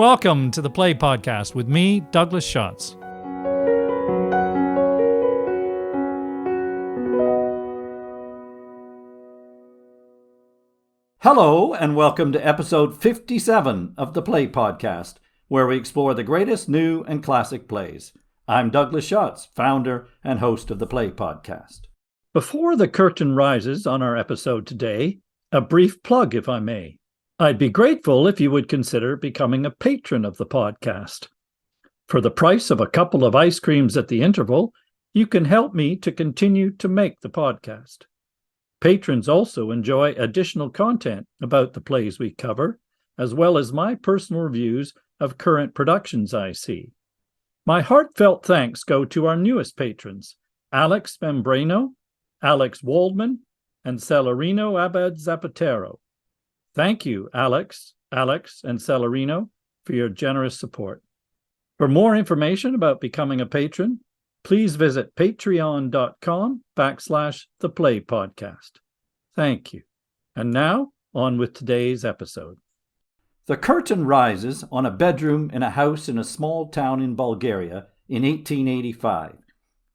Welcome to the Play Podcast with me, Douglas Schatz. Hello, and welcome to episode 57 of the Play Podcast, where we explore the greatest new and classic plays. I'm Douglas Schatz, founder and host of the Play Podcast. Before the curtain rises on our episode today, a brief plug, if I may. I'd be grateful if you would consider becoming a patron of the podcast. For the price of a couple of ice creams at the interval, you can help me to continue to make the podcast. Patrons also enjoy additional content about the plays we cover, as well as my personal reviews of current productions I see. My heartfelt thanks go to our newest patrons, Alex Membrano, Alex Waldman, and Celerino Abad Zapatero. Thank you, Alex, and Celerino, for your generous support. For more information about becoming a patron, please visit patreon.com/theplaypodcast. Thank you. And now, on with today's episode. The curtain rises on a bedroom in a house in a small town in Bulgaria in 1885.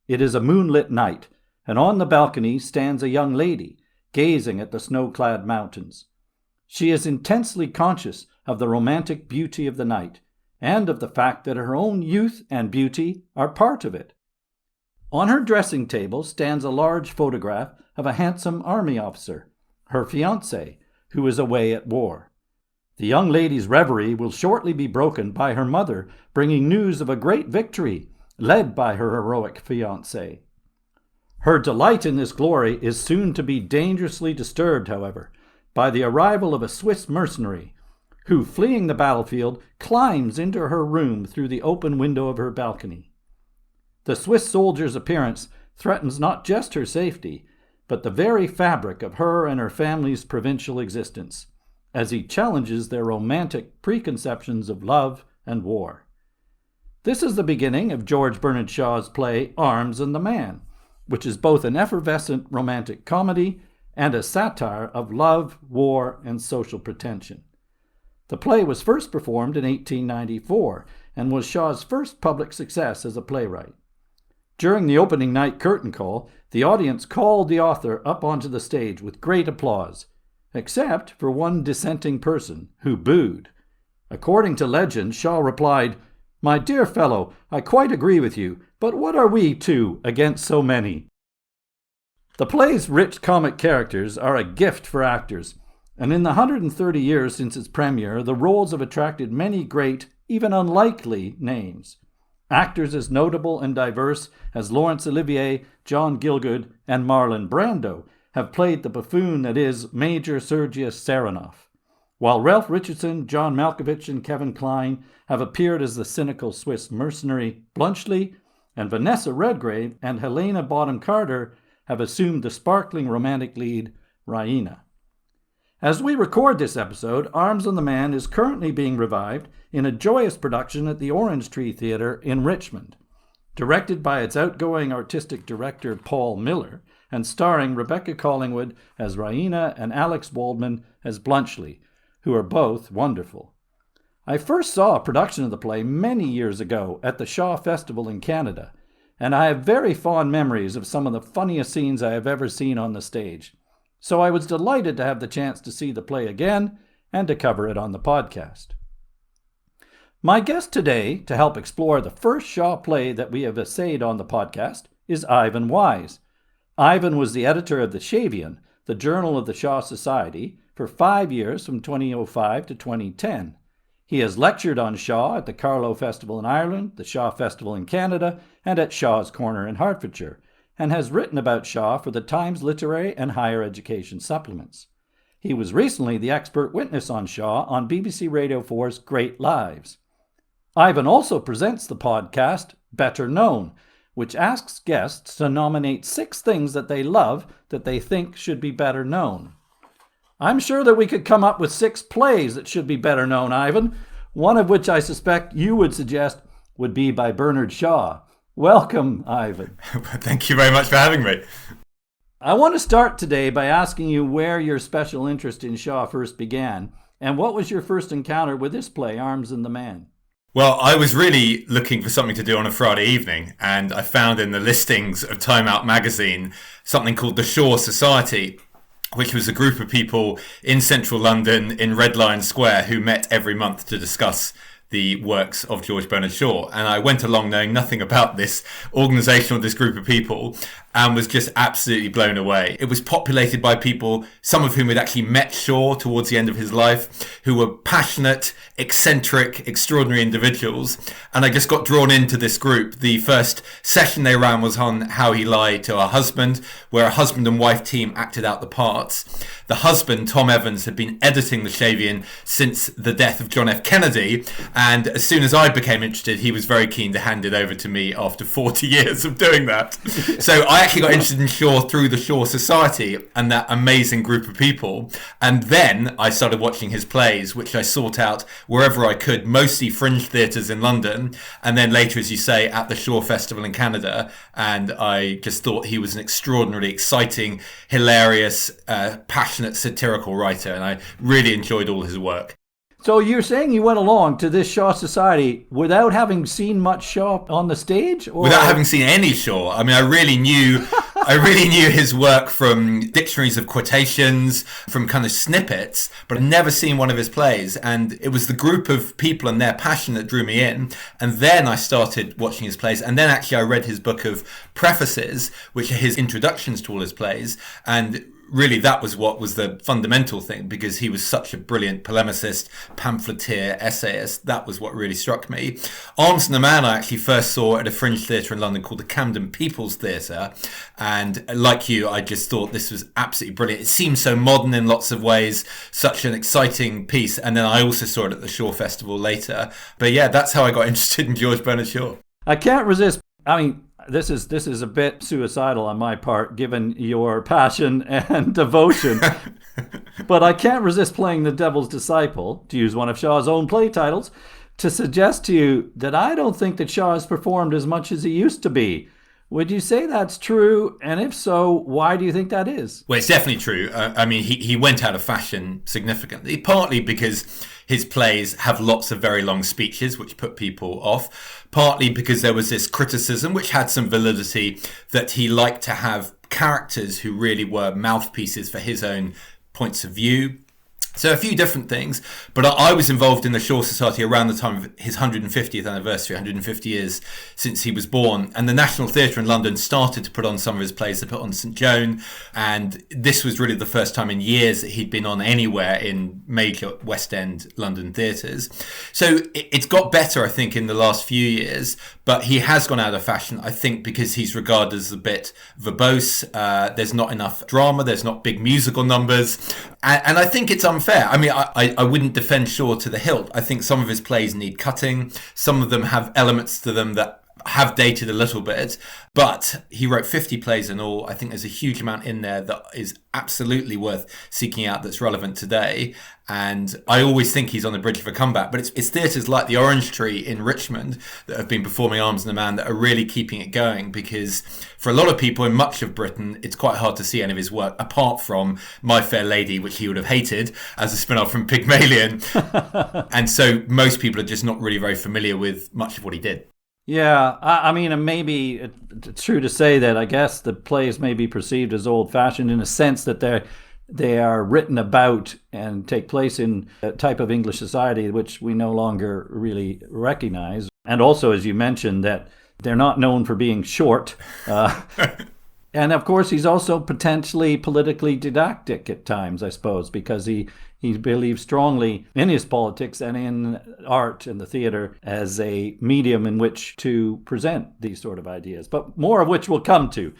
It is a moonlit night, and on the balcony stands a young lady, gazing at the snow-clad mountains. She is intensely conscious of the romantic beauty of the night, and of the fact that her own youth and beauty are part of it. On her dressing table stands a large photograph of a handsome army officer, her fiancé, who is away at war. The young lady's reverie will shortly be broken by her mother bringing news of a great victory led by her heroic fiancé. Her delight in this glory is soon to be dangerously disturbed, however, by the arrival of a Swiss mercenary, who, fleeing the battlefield, climbs into her room through the open window of her balcony. The Swiss soldier's appearance threatens not just her safety, but the very fabric of her and her family's provincial existence, as he challenges their romantic preconceptions of love and war. This is the beginning of George Bernard Shaw's play Arms and the Man, which is both an effervescent romantic comedy and a satire of love, war, and social pretension. The play was first performed in 1894 and was Shaw's first public success as a playwright. During the opening night curtain call, the audience called the author up onto the stage with great applause, except for one dissenting person who booed. According to legend, Shaw replied, "My dear fellow, I quite agree with you, but what are we two against so many?" The play's rich comic characters are a gift for actors, and in the 130 years since its premiere, the roles have attracted many great, even unlikely, names. Actors as notable and diverse as Laurence Olivier, John Gielgud, and Marlon Brando have played the buffoon that is Major Sergius Saranoff, while Ralph Richardson, John Malkovich, and Kevin Kline have appeared as the cynical Swiss mercenary Bluntschli, and Vanessa Redgrave and Helena Bonham Carter have assumed the sparkling romantic lead, Raina. As we record this episode, Arms and the Man is currently being revived in a joyous production at the Orange Tree Theatre in Richmond, directed by its outgoing artistic director Paul Miller, and starring Rebecca Collingwood as Raina and Alex Waldman as Bluntschli, who are both wonderful. I first saw a production of the play many years ago at the Shaw Festival in Canada, and I have very fond memories of some of the funniest scenes I have ever seen on the stage. So I was delighted to have the chance to see the play again and to cover it on the podcast. My guest today, to help explore the first Shaw play that we have essayed on the podcast, is Iavn Wise. Iavn was the editor of the Shavian, the journal of the Shaw Society, for 5 years from 2005 to 2010. He has lectured on Shaw at the Carlow Festival in Ireland, the Shaw Festival in Canada, and at Shaw's Corner in Hertfordshire, and has written about Shaw for the Times Literary and Higher Education supplements. He was recently the expert witness on Shaw on BBC Radio 4's Great Lives. Iavn also presents the podcast Better Known, which asks guests to nominate 6 things that they love that they think should be better known. I'm sure that we could come up with 6 plays that should be better known, Iavn, one of which I suspect you would suggest would be by Bernard Shaw. Welcome, Iavn. Thank you very much for having me. I want to start today by asking you where your special interest in Shaw first began, And what was your first encounter with this play, Arms and the Man? Well, I was really looking for something to do on a Friday evening, and I found in the listings of Time Out magazine something called the Shaw Society, which was a group of people in central London in Red Lion Square who met every month to discuss the works of George Bernard Shaw. And I went along knowing nothing about this organisation or this group of people and was just absolutely blown away. It was populated by people, some of whom had actually met Shaw towards the end of his life, who were passionate, eccentric, extraordinary individuals. And I just got drawn into this group. The first session they ran was on How He Lied to Her Husband, where a husband and wife team acted out the parts. The husband, Tom Evans, had been editing the Shavian since the death of John F. Kennedy. And as soon as I became interested, he was very keen to hand it over to me after 40 years of doing that. So I actually got interested in Shaw through the Shaw Society and that amazing group of people. And then I started watching his plays, which I sought out wherever I could, mostly fringe theatres in London. And then later, as you say, at the Shaw Festival in Canada. And I just thought he was an extraordinarily exciting, hilarious, passionate, satirical writer. And I really enjoyed all his work. So you're saying you went along to this Shaw Society without having seen much Shaw on the stage? Or? Without having seen any Shaw. I mean, I really knew his work from dictionaries of quotations, from kind of snippets, but I'd never seen one of his plays. And it was the group of people and their passion that drew me in. And then I started watching his plays. And then actually I read his book of prefaces, which are his introductions to all his plays. And really, that was what was the fundamental thing, because he was such a brilliant polemicist, pamphleteer, essayist. That was what really struck me. Arms and the Man I actually first saw at a fringe theatre in London called the Camden People's Theatre. And like you, I just thought this was absolutely brilliant. It seemed so modern in lots of ways, such an exciting piece. And then I also saw it at the Shaw Festival later. But yeah, that's how I got interested in George Bernard Shaw. I can't resist. I mean, this is a bit suicidal on my part, given your passion and devotion. But I can't resist playing the devil's disciple, to use one of Shaw's own play titles, to suggest to you that I don't think that Shaw has performed as much as he used to be. Would you say that's true? And if so, why do you think that is? Well, it's definitely true. I mean, he went out of fashion significantly, partly because his plays have lots of very long speeches, which put people off, partly because there was this criticism, which had some validity, that he liked to have characters who really were mouthpieces for his own points of view. So a few different things, but I was involved in the Shaw Society around the time of his 150th anniversary, 150 years since he was born. And the National Theatre in London started to put on some of his plays. They put on St. Joan, and this was really the first time in years that he'd been on anywhere in major West End London theatres. So it's got better, I think, in the last few years, but he has gone out of fashion, I think, because he's regarded as a bit verbose. There's not enough drama. There's not big musical numbers. And I think it's unfair. I mean, I wouldn't defend Shaw to the hilt. I think some of his plays need cutting. Some of them have elements to them that have dated a little bit, but he wrote 50 plays in all. I think there's a huge amount in there that is absolutely worth seeking out that's relevant today. And I always think he's on the bridge of a comeback, but it's theatres like the Orange Tree in Richmond that have been performing Arms and the Man that are really keeping it going, because for a lot of people in much of Britain, it's quite hard to see any of his work apart from My Fair Lady, which he would have hated as a spin-off from Pygmalion. And so most people are just not really very familiar with much of what he did. Yeah, I mean, and maybe it's true to say that I guess the plays may be perceived as old-fashioned in a sense that they are written about and take place in a type of English society which we no longer really recognize. And also, as you mentioned, that they're not known for being short. And of course, he's also potentially politically didactic at times, I suppose, because he believes strongly in his politics and in art and the theatre as a medium in which to present these sort of ideas, but more of which we'll come to.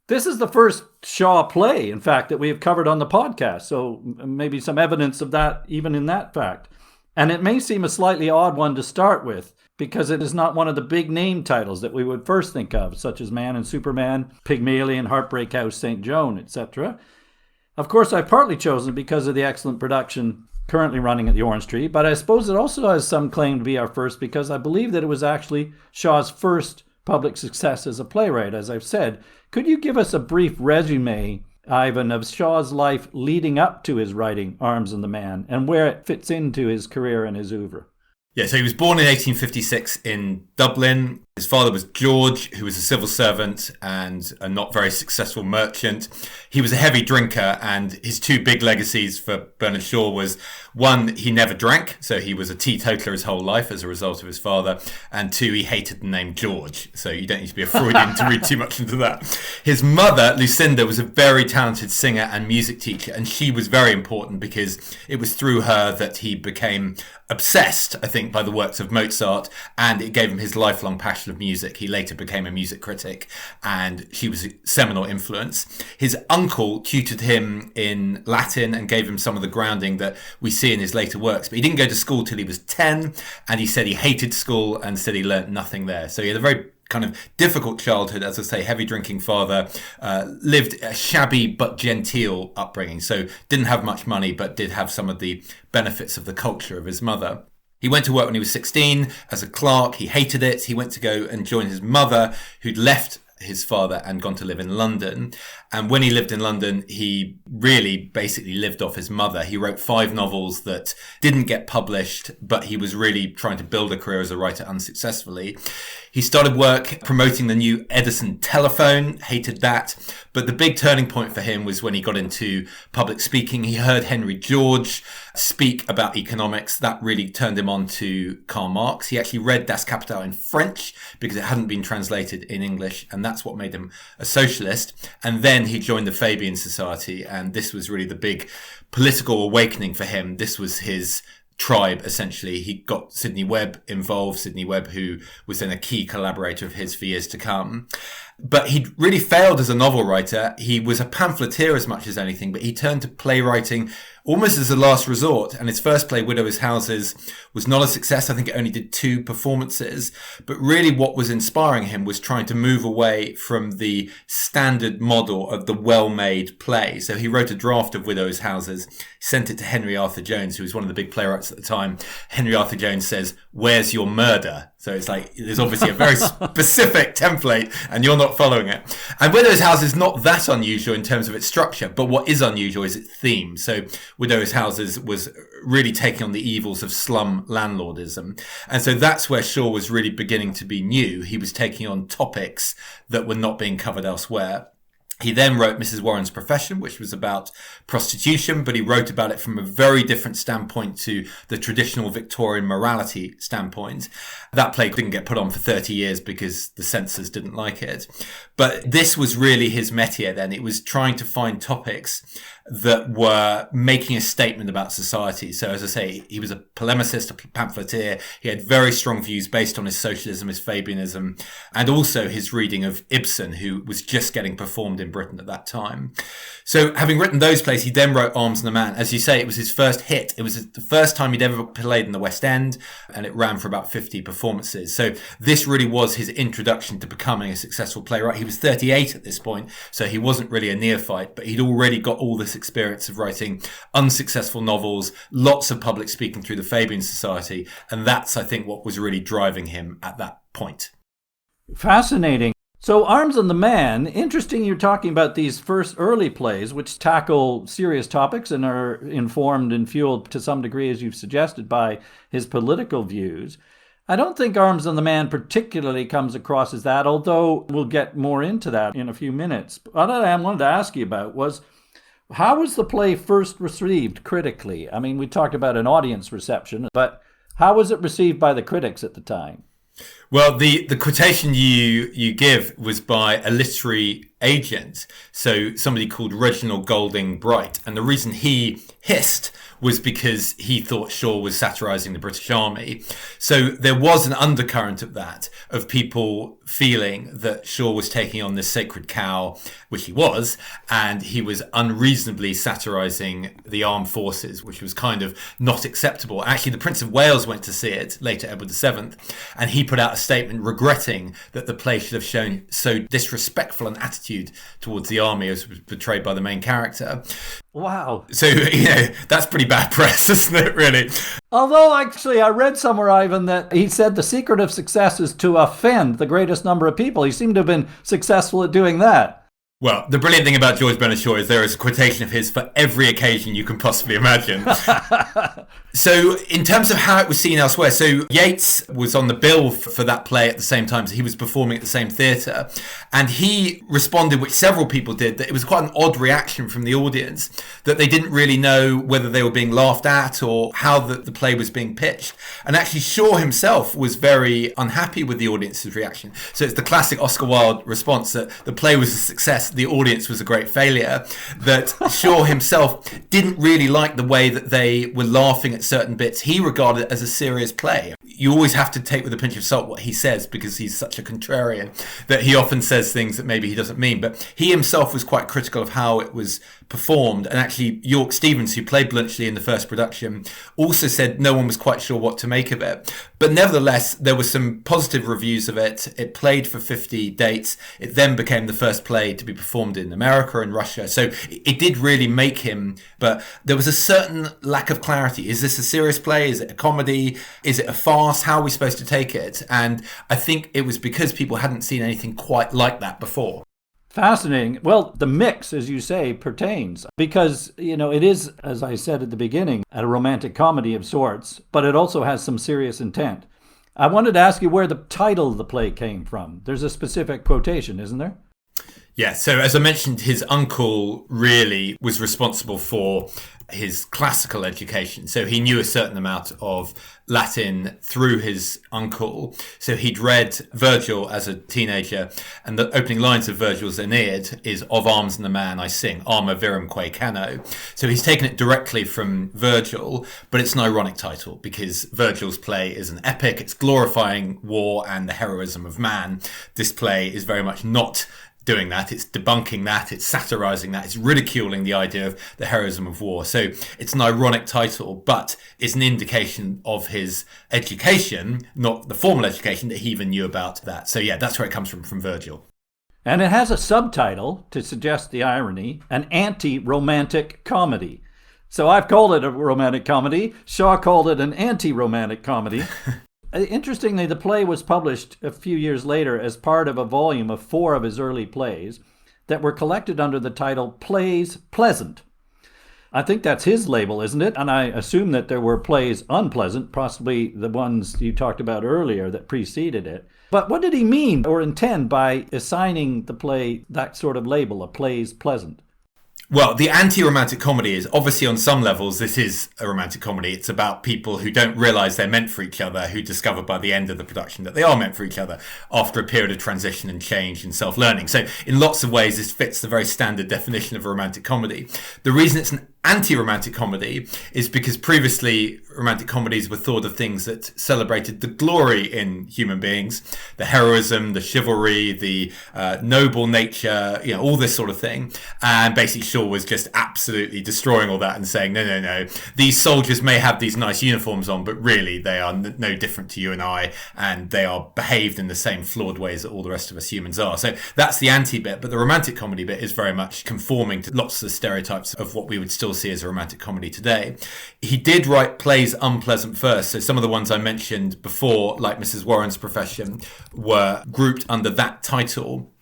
This is the first Shaw play, in fact, that we have covered on the podcast, so maybe some evidence of that even in that fact. And it may seem a slightly odd one to start with, because it is not one of the big name titles that we would first think of, such as Man and Superman, Pygmalion, Heartbreak House, St. Joan, etc. Of course, I've partly chosen because of the excellent production currently running at the Orange Tree, but I suppose it also has some claim to be our first because I believe that it was actually Shaw's first public success as a playwright, as I've said. Could you give us a brief resume Ivan, of Shaw's life leading up to his writing Arms and the Man, and where it fits into his career and his oeuvre. Yeah, so he was born in 1856 in Dublin. His father was George, who was a civil servant and a not very successful merchant. He was a heavy drinker, and his two big legacies for Bernard Shaw was, one, he never drank, so he was a teetotaler his whole life as a result of his father, and two, he hated the name George, so you don't need to be a Freudian to read too much into that. His mother, Lucinda, was a very talented singer and music teacher, and she was very important because it was through her that he became obsessed, I think, by the works of Mozart, and it gave him his lifelong passion of music. He later became a music critic, and she was a seminal influence. His uncle tutored him in Latin and gave him some of the grounding that we see in his later works, but he didn't go to school till he was 10, and he said he hated school and said he learnt nothing there. So he had a very kind of difficult childhood, as I say, heavy drinking father, lived a shabby but genteel upbringing, so didn't have much money but did have some of the benefits of the culture of his mother. He went to work when he was 16 as a clerk. He hated it. He went to go and join his mother, who'd left his father and gone to live in London. And when he lived in London, he really basically lived off his mother. He wrote 5 novels that didn't get published, but he was really trying to build a career as a writer unsuccessfully. He started work promoting the new Edison telephone, hated that. But the big turning point for him was when he got into public speaking. He heard Henry George speak about economics. That really turned him on to Karl Marx. He actually read Das Kapital in French because it hadn't been translated in English, and that's what made him a socialist. And then he joined the Fabian Society, and this was really the big political awakening for him. This was his tribe, essentially. He got Sidney Webb involved, Sidney Webb, who was then a key collaborator of his for years to come. But he really failed as a novel writer. He was a pamphleteer as much as anything, but he turned to playwriting almost as a last resort. And his first play, Widowers' Houses, was not a success. I think it only did 2 performances. But really what was inspiring him was trying to move away from the standard model of the well-made play. So he wrote a draft of Widowers' Houses, sent it to Henry Arthur Jones, who was one of the big playwrights at the time. Henry Arthur Jones says, "Where's your murder?" So it's like, there's obviously a very specific template and you're not following it. And Widow's House is not that unusual in terms of its structure, but what is unusual is its theme. So Widow's Houses was really taking on the evils of slum landlordism. And so that's where Shaw was really beginning to be new. He was taking on topics that were not being covered elsewhere. He then wrote Mrs. Warren's Profession, which was about prostitution, but he wrote about it from a very different standpoint to the traditional Victorian morality standpoint. That play didn't get put on for 30 years because the censors didn't like it. But this was really his métier then. It was trying to find topics that were making a statement about society. So as I say, he was a polemicist, a pamphleteer. He had very strong views based on his socialism, his Fabianism, and also his reading of Ibsen, who was just getting performed in Britain at that time. So having written those plays, he then wrote Arms and the Man. As you say, it was his first hit. It was the first time he'd ever played in the West End, and it ran for about 50 performances. So this really was his introduction to becoming a successful playwright. He was 38 at this point, so he wasn't really a neophyte, but he'd already got all this experience of writing unsuccessful novels, lots of public speaking through the Fabian Society, and that's, I think, what was really driving him at that point. Fascinating. So Arms and the Man, interesting you're talking about these first early plays which tackle serious topics and are informed and fueled to some degree, as you've suggested, by his political views. I don't think Arms and the Man particularly comes across as that, although we'll get more into that in a few minutes. What I wanted to ask you about was, how was the play first received critically? I mean, we talked about an audience reception, but how was it received by the critics at the time? Well, the quotation you give was by a literary agent, so somebody called Reginald Golding Bright, and the reason he hissed was because he thought Shaw was satirizing the British Army. So there was an undercurrent of that, of people feeling that Shaw was taking on this sacred cow, which he was, and he was unreasonably satirizing the armed forces, which was kind of not acceptable. Actually, the Prince of Wales went to see it, later Edward VII, and he put out a statement regretting that the play should have shown so disrespectful an attitude towards the army as was portrayed by the main character. Wow. So, that's pretty bad press, isn't it, really? Although, actually, I read somewhere, Ivan, that he said the secret of success is to offend the greatest number of people. He seemed to have been successful at doing that. Well, the brilliant thing about George Bernard Shaw is there is a quotation of his for every occasion you can possibly imagine. So in terms of how it was seen elsewhere, so Yeats was on the bill for that play at the same time, so he was performing at the same theatre, and he responded, which several people did, that it was quite an odd reaction from the audience, that they didn't really know whether they were being laughed at or how the play was being pitched. And actually Shaw himself was very unhappy with the audience's reaction. So it's the classic Oscar Wilde response that the play was a success, the audience was a great failure, that Shaw himself didn't really like the way that they were laughing at certain bits. He regarded it as a serious play. You always have to take with a pinch of salt what he says, because he's such a contrarian that he often says things that maybe he doesn't mean. But he himself was quite critical of how it was performed. And actually, York Stevens, who played Blunchley in the first production, also said no one was quite sure what to make of it. But nevertheless, there were some positive reviews of it. It played for 50 dates. It then became the first play to be performed in America and Russia. So it did really make him. But there was a certain lack of clarity. Is this a serious play? Is it a comedy? Is it a farce? How are we supposed to take it? And I think it was because people hadn't seen anything quite like that before. Fascinating. Well, the mix, as you say, pertains because, it is, as I said at the beginning, a romantic comedy of sorts, but it also has some serious intent. I wanted to ask you where the title of the play came from. There's a specific quotation, isn't there? Yeah, so as I mentioned, his uncle really was responsible for his classical education. So he knew a certain amount of Latin through his uncle. So he'd read Virgil as a teenager, and the opening lines of Virgil's Aeneid is "Of arms and the man I sing, arma virumque cano." So he's taken it directly from Virgil, but it's an ironic title because Virgil's play is an epic. It's glorifying war and the heroism of man. This play is very much not doing that. It's debunking that, it's satirizing that, it's ridiculing the idea of the heroism of war. So it's an ironic title, but it's an indication of his education, not the formal education that he even knew about that. So yeah, that's where it comes from Virgil. And it has a subtitle to suggest the irony, an anti-romantic comedy. So I've called it a romantic comedy. Shaw called it an anti-romantic comedy. Interestingly, the play was published a few years later as part of a volume of 4 of his early plays that were collected under the title Plays Pleasant. I think that's his label, isn't it? And I assume that there were plays unpleasant, possibly the ones you talked about earlier that preceded it. But what did he mean or intend by assigning the play that sort of label, a Plays Pleasant? Well, the anti-romantic comedy is obviously on some levels, this is a romantic comedy. It's about people who don't realise they're meant for each other, who discover by the end of the production that they are meant for each other after a period of transition and change and self-learning. So in lots of ways, this fits the very standard definition of a romantic comedy. The reason it's an anti-romantic comedy is because previously romantic comedies were thought of things that celebrated the glory in human beings, the heroism, the chivalry, the noble nature, all this sort of thing. And basically Shaw was just absolutely destroying all that and saying, no, these soldiers may have these nice uniforms on, but really they are no different to you and I, and they are behaved in the same flawed ways that all the rest of us humans are. So that's the anti bit, but the romantic comedy bit is very much conforming to lots of the stereotypes of what we would still see as a romantic comedy today. He did write plays unpleasant first, so some of the ones I mentioned before, like Mrs. Warren's Profession, were grouped under that title.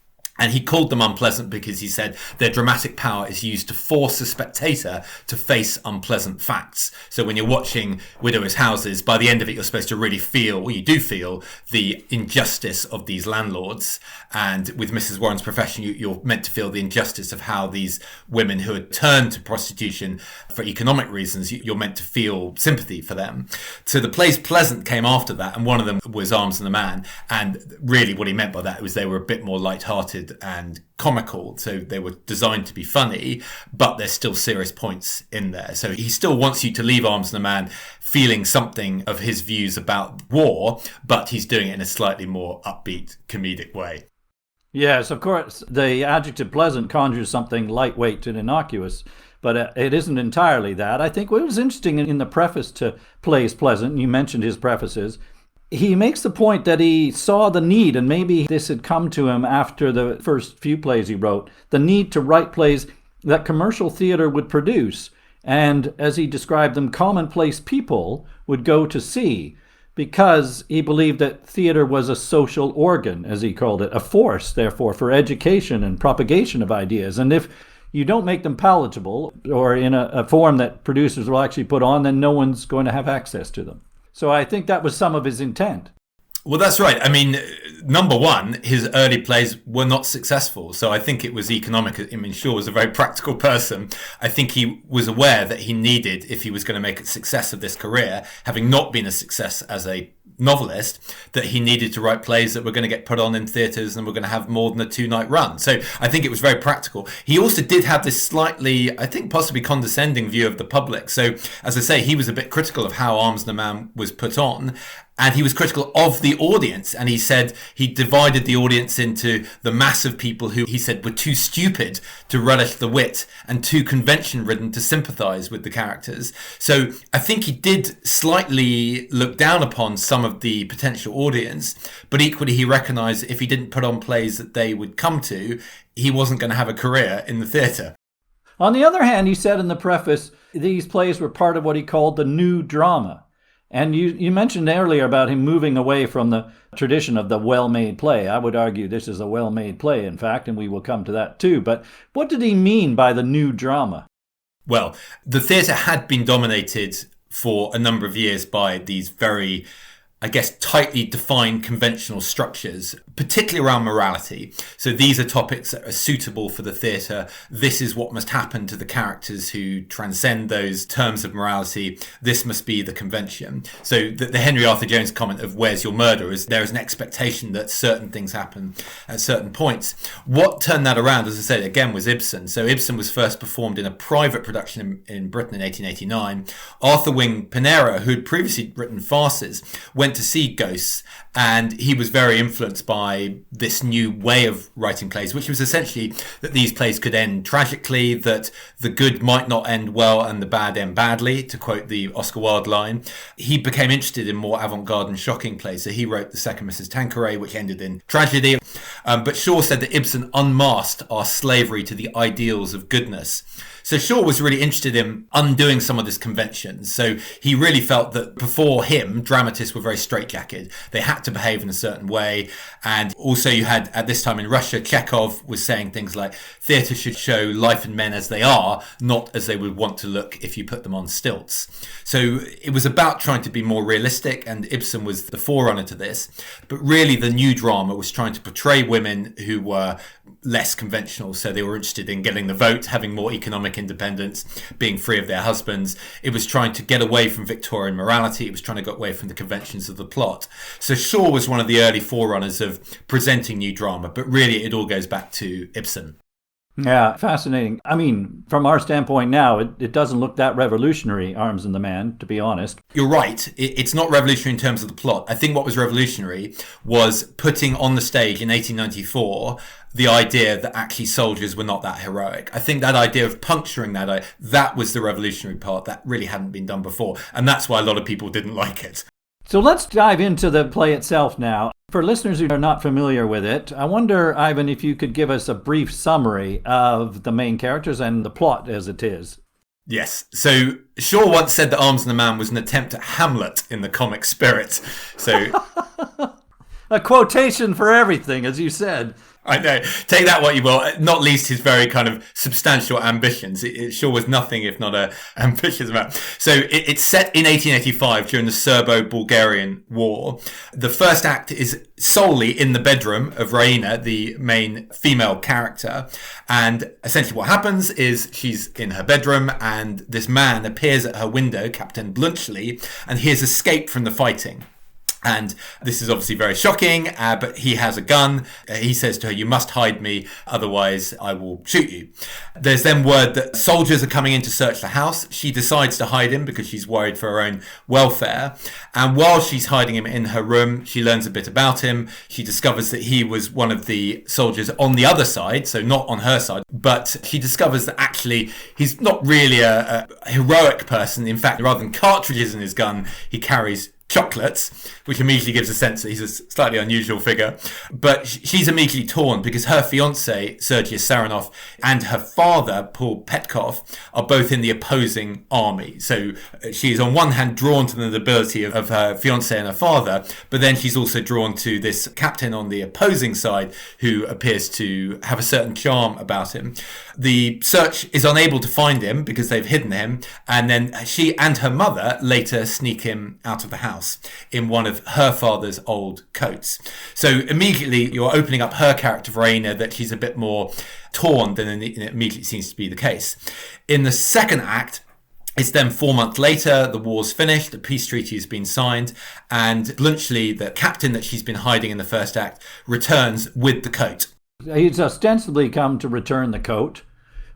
And he called them unpleasant because he said their dramatic power is used to force a spectator to face unpleasant facts. So when you're watching Widowers' Houses, by the end of it, you're supposed to really feel, or you do feel, the injustice of these landlords. And with Mrs. Warren's Profession, you're meant to feel the injustice of how these women who had turned to prostitution for economic reasons, you're meant to feel sympathy for them. So the plays Pleasant came after that, and one of them was Arms and the Man. And really what he meant by that was they were a bit more lighthearted and comical, so they were designed to be funny, but there's still serious points in there. So he still wants you to leave Arms and the Man feeling something of his views about war, but he's doing it in a slightly more upbeat, comedic way. Yes, of course, the adjective pleasant conjures something lightweight and innocuous, but it isn't entirely that. I think what was interesting in the preface to Plays Pleasant, you mentioned his prefaces, he makes the point that he saw the need, and maybe this had come to him after the first few plays he wrote, the need to write plays that commercial theater would produce, and as he described them, commonplace people would go to see. because he believed that theater was a social organ, as he called it, a force, therefore, for education and propagation of ideas. And if you don't make them palatable or in a form that producers will actually put on, then no one's going to have access to them. So I think that was some of his intent. Well, that's right. I mean, number one, his early plays were not successful. So I think it was economic. I mean, Shaw was a very practical person. I think he was aware that he needed, if he was going to make a success of this career, having not been a success as a novelist, that he needed to write plays that were going to get put on in theatres and were going to have more than a 2-night run. So I think it was very practical. He also did have this slightly, I think, possibly condescending view of the public. So, as I say, he was a bit critical of how Arms and a Man was put on. And he was critical of the audience. And he said he divided the audience into the mass of people who he said were too stupid to relish the wit and too convention-ridden to sympathise with the characters. So I think he did slightly look down upon some of the potential audience, but equally he recognised that if he didn't put on plays that they would come to, he wasn't going to have a career in the theatre. On the other hand, he said in the preface, these plays were part of what he called the new drama. And you mentioned earlier about him moving away from the tradition of the well-made play. I would argue this is a well-made play, in fact, and we will come to that too. But what did he mean by the new drama? Well, the theatre had been dominated for a number of years by these very, I guess, tightly defined conventional structures, particularly around morality. So these are topics that are suitable for the theatre. This is what must happen to the characters who transcend those terms of morality. This must be the convention. So the Henry Arthur Jones comment of "Where's your murder?" is there is an expectation that certain things happen at certain points. What turned that around, as I said, again, was Ibsen. So Ibsen was first performed in a private production in Britain in 1889. Arthur Wing Pinera, who had previously written farces, went to see Ghosts, and he was very influenced by this new way of writing plays, which was essentially that these plays could end tragically, that the good might not end well and the bad end badly, to quote the Oscar Wilde line. He became interested in more avant-garde and shocking plays, so he wrote The Second Mrs. Tanqueray, which ended in tragedy. But Shaw said that Ibsen unmasked our slavery to the ideals of goodness. So Shaw was really interested in undoing some of this convention. So he really felt that before him, dramatists were very straitjacketed. They had to behave in a certain way. And also you had, at this time in Russia, Chekhov was saying things like, theatre should show life and men as they are, not as they would want to look if you put them on stilts. So it was about trying to be more realistic, and Ibsen was the forerunner to this. But really the new drama was trying to portray women who were less conventional. So they were interested in getting the vote, having more economic independence, being free of their husbands. It was trying to get away from Victorian morality. It was trying to get away from the conventions of the plot. So Shaw was one of the early forerunners of presenting new drama, but really it all goes back to Ibsen. Yeah, fascinating. I mean, from our standpoint now, it doesn't look that revolutionary, Arms and the Man, to be honest. You're right. It's not revolutionary in terms of the plot. I think what was revolutionary was putting on the stage in 1894 the idea that actually soldiers were not that heroic. I think that idea of puncturing that was the revolutionary part that really hadn't been done before. And that's why a lot of people didn't like it. So let's dive into the play itself now. For listeners who are not familiar with it, I wonder, Ivan, if you could give us a brief summary of the main characters and the plot as it is. Yes. So Shaw once said that Arms and the Man was an attempt at Hamlet in the comic spirit. So a quotation for everything, as you said. I know. Take that what you will. Not least his very kind of substantial ambitions. It sure was nothing if not a ambitious man. So it's set in 1885 during the Serbo-Bulgarian War. The first act is solely in the bedroom of Raina, the main female character. And essentially what happens is she's in her bedroom and this man appears at her window, Captain Blunchley, and he has escaped from the fighting. And this is obviously very shocking, but he has a gun. He says to her, "You must hide me, otherwise I will shoot you." There's then word that soldiers are coming in to search the house. She decides to hide him because she's worried for her own welfare. And while she's hiding him in her room, she learns a bit about him. She discovers that he was one of the soldiers on the other side, so not on her side. But she discovers that actually he's not really a heroic person. In fact, rather than cartridges in his gun, he carries chocolates, which immediately gives a sense that he's a slightly unusual figure. But she's immediately torn because her fiance, Sergius Saranov, and her father, Paul Petkov, are both in the opposing army. So she is on one hand drawn to the nobility of her fiance and her father, but then she's also drawn to this captain on the opposing side who appears to have a certain charm about him. The search is unable to find him because they've hidden him, and then she and her mother later sneak him out of the house in one of her father's old coats. So immediately you're opening up her character, Raina, that she's a bit more torn than it immediately seems to be the case. In the second act, it's then 4 months later, the war's finished, the peace treaty has been signed, and Blunchley, the captain that she's been hiding in the first act, returns with the coat. He's ostensibly come to return the coat,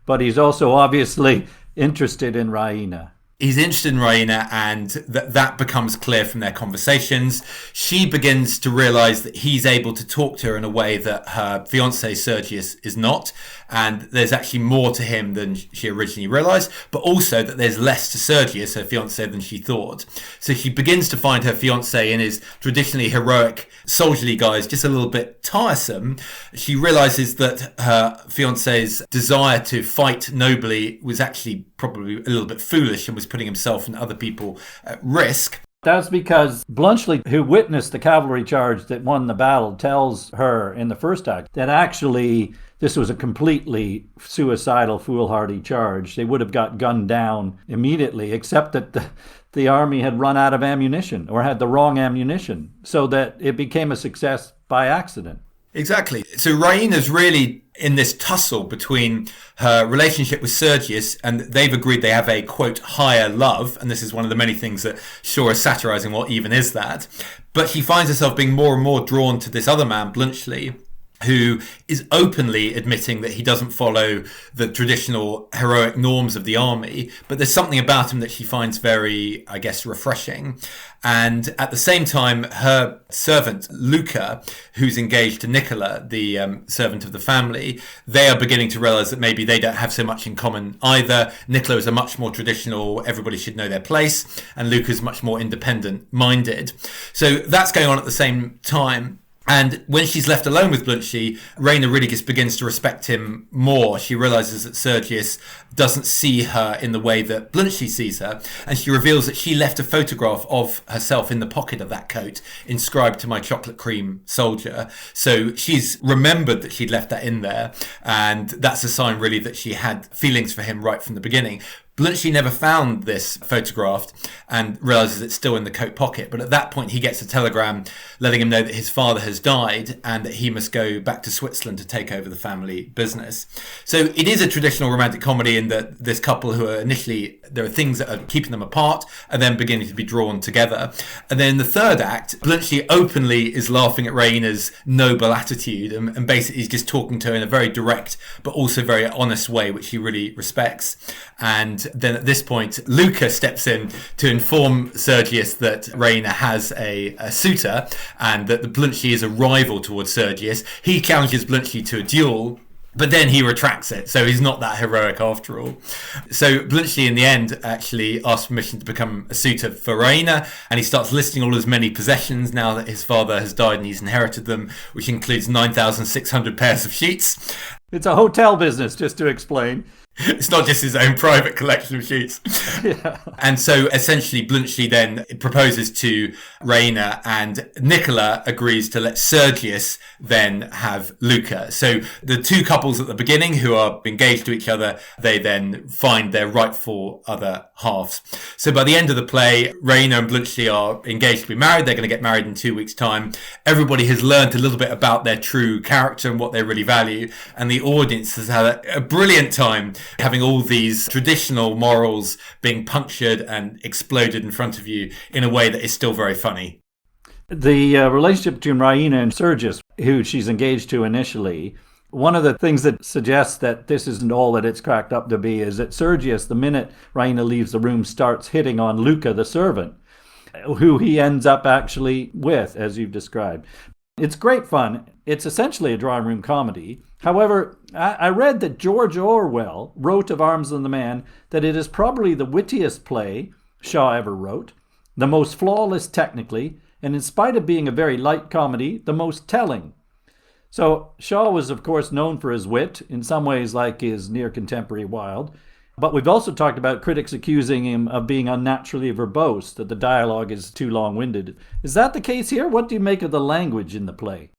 but he's also obviously interested in Raina. He's interested in Raina, and that becomes clear from their conversations. She begins to realize that he's able to talk to her in a way that her fiancé Sergius is not, and there's actually more to him than she originally realized, but also that there's less to Sergius, her fiancé, than she thought. So she begins to find her fiancé in his traditionally heroic, soldierly guise just a little bit tiresome. She realizes that her fiancé's desire to fight nobly was actually probably a little bit foolish and was putting himself and other people at risk. That's because Blunchley, who witnessed the cavalry charge that won the battle, tells her in the first act that actually this was a completely suicidal, foolhardy charge. They would have got gunned down immediately, except that the army had run out of ammunition or had the wrong ammunition, so that it became a success by accident. Exactly. So Raina's really in this tussle between her relationship with Sergius, and they've agreed they have a, quote, higher love, and this is one of the many things that Shaw is satirising what even is that. But she finds herself being more and more drawn to this other man, Blunchley, who is openly admitting that he doesn't follow the traditional heroic norms of the army, but there's something about him that she finds very, I guess, refreshing. And at the same time, her servant, Luca, who's engaged to Nicola, the servant of the family, they are beginning to realize that maybe they don't have so much in common either. Nicola is a much more traditional, everybody should know their place, and Luca's much more independent-minded. So that's going on at the same time. And when she's left alone with Blunchley, Raina really just begins to respect him more. She realizes that Sergius doesn't see her in the way that Blunchley sees her. And she reveals that she left a photograph of herself in the pocket of that coat, inscribed to my chocolate cream soldier. So she's remembered that she'd left that in there. And that's a sign really that she had feelings for him right from the beginning. Blunchley never found this photograph and realizes it's still in the coat pocket. But at that point, he gets a telegram letting him know that his father has died and that he must go back to Switzerland to take over the family business. So it is a traditional romantic comedy in that this couple who are initially, there are things that are keeping them apart and then beginning to be drawn together. And then in the third act, Blunchley openly is laughing at Raina's noble attitude and basically is just talking to her in a very direct but also very honest way, which he really respects. And then at this point, Luca steps in to inform Sergius that Raina has a suitor and that the Blunchley is a rival towards Sergius. He challenges Blunchley to a duel, but then he retracts it, so he's not that heroic after all. So Blunchley, in the end, actually asks permission to become a suitor for Raina, and he starts listing all his many possessions now that his father has died and he's inherited them, which includes 9,600 pairs of sheets. It's a hotel business, just to explain. It's not just his own private collection of sheets. Yeah. And so essentially Blunchley then proposes to Raina, and Nicola agrees to let Sergius then have Luca. So the two couples at the beginning who are engaged to each other, they then find their rightful other halves. So by the end of the play, Raina and Blunchley are engaged to be married. They're going to get married in 2 weeks' time. Everybody has learned a little bit about their true character and what they really value. And the audience has had a brilliant time having all these traditional morals being punctured and exploded in front of you in a way that is still very funny. The relationship between Raina and Sergius, who she's engaged to initially, one of the things that suggests that this isn't all that it's cracked up to be is that Sergius, the minute Raina leaves the room, starts hitting on Luca, the servant, who he ends up actually with, as you've described. It's great fun. It's essentially a drawing room comedy. However, I read that George Orwell wrote of Arms and the Man that it is probably the wittiest play Shaw ever wrote, the most flawless technically, and in spite of being a very light comedy, the most telling. So Shaw was, of course, known for his wit, in some ways like his near contemporary Wilde. But we've also talked about critics accusing him of being unnaturally verbose, that the dialogue is too long-winded. Is that the case here? What do you make of the language in the play?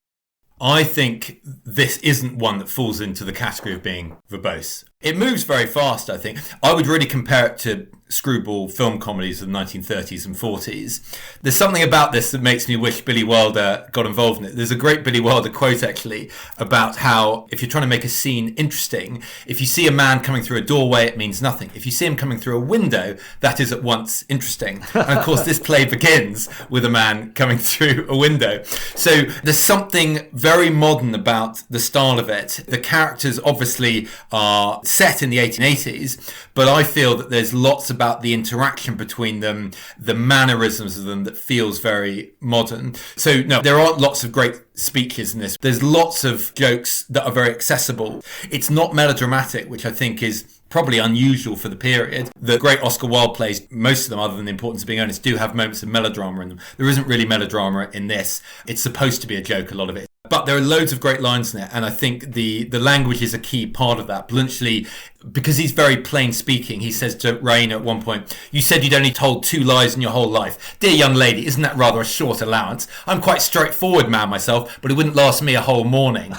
I think this isn't one that falls into the category of being verbose. It moves very fast, I think. I would really compare it to screwball film comedies of the 1930s and 40s. There's something about this that makes me wish Billy Wilder got involved in it. There's a great Billy Wilder quote, actually, about how if you're trying to make a scene interesting, if you see a man coming through a doorway, it means nothing. If you see him coming through a window, that is at once interesting. And of course, this play begins with a man coming through a window. So there's something very modern about the style of it. The characters obviously are set in the 1880s, but I feel that there's lots about the interaction between them, the mannerisms of them that feels very modern. So no, there aren't lots of great speeches in this. There's lots of jokes that are very accessible. It's not melodramatic, which I think is probably unusual for the period. The great Oscar Wilde plays, most of them, other than The Importance of Being Honest, do have moments of melodrama in them. There isn't really melodrama in this. It's supposed to be a joke, a lot of it. But there are loads of great lines in it, and I think the language is a key part of that. Bluntschli, because he's very plain speaking, he says to Raina at one point, "You said you'd only told 2 lies in your whole life. Dear young lady, isn't that rather a short allowance? I'm quite straightforward man myself, but it wouldn't last me a whole morning."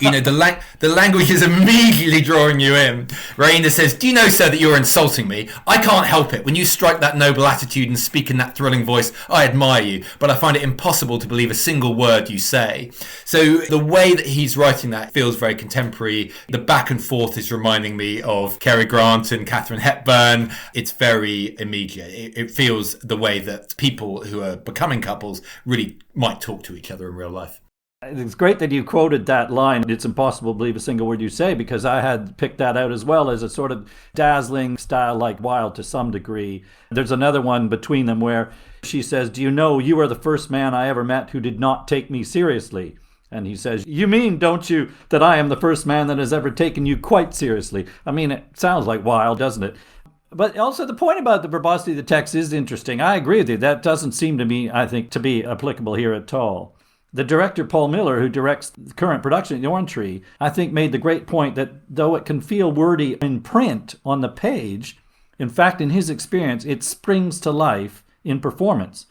You know, the language is immediately drawing you in. Raina says, "Do you know, sir, that you're insulting me? I can't help it. When you strike that noble attitude and speak in that thrilling voice, I admire you, but I find it impossible to believe a single word you say." So the way that he's writing that feels very contemporary. The back and forth is reminding me of Cary Grant and Katharine Hepburn. It's very immediate. It feels the way that people who are becoming couples really might talk to each other in real life. It's great that you quoted that line, "It's impossible to believe a single word you say," because I had picked that out as well as a sort of dazzling style like Wilde to some degree. There's another one between them where she says, "Do you know, you are the first man I ever met who did not take me seriously." And he says, "You mean, don't you, that I am the first man that has ever taken you quite seriously?" I mean, it sounds like Wilde, doesn't it? But also the point about the verbosity of the text is interesting. I agree with you. That doesn't seem to me, I think, to be applicable here at all. The director, Paul Miller, who directs the current production of The Orange Tree, I think made the great point that though it can feel wordy in print on the page, in fact, in his experience, it springs to life in performance.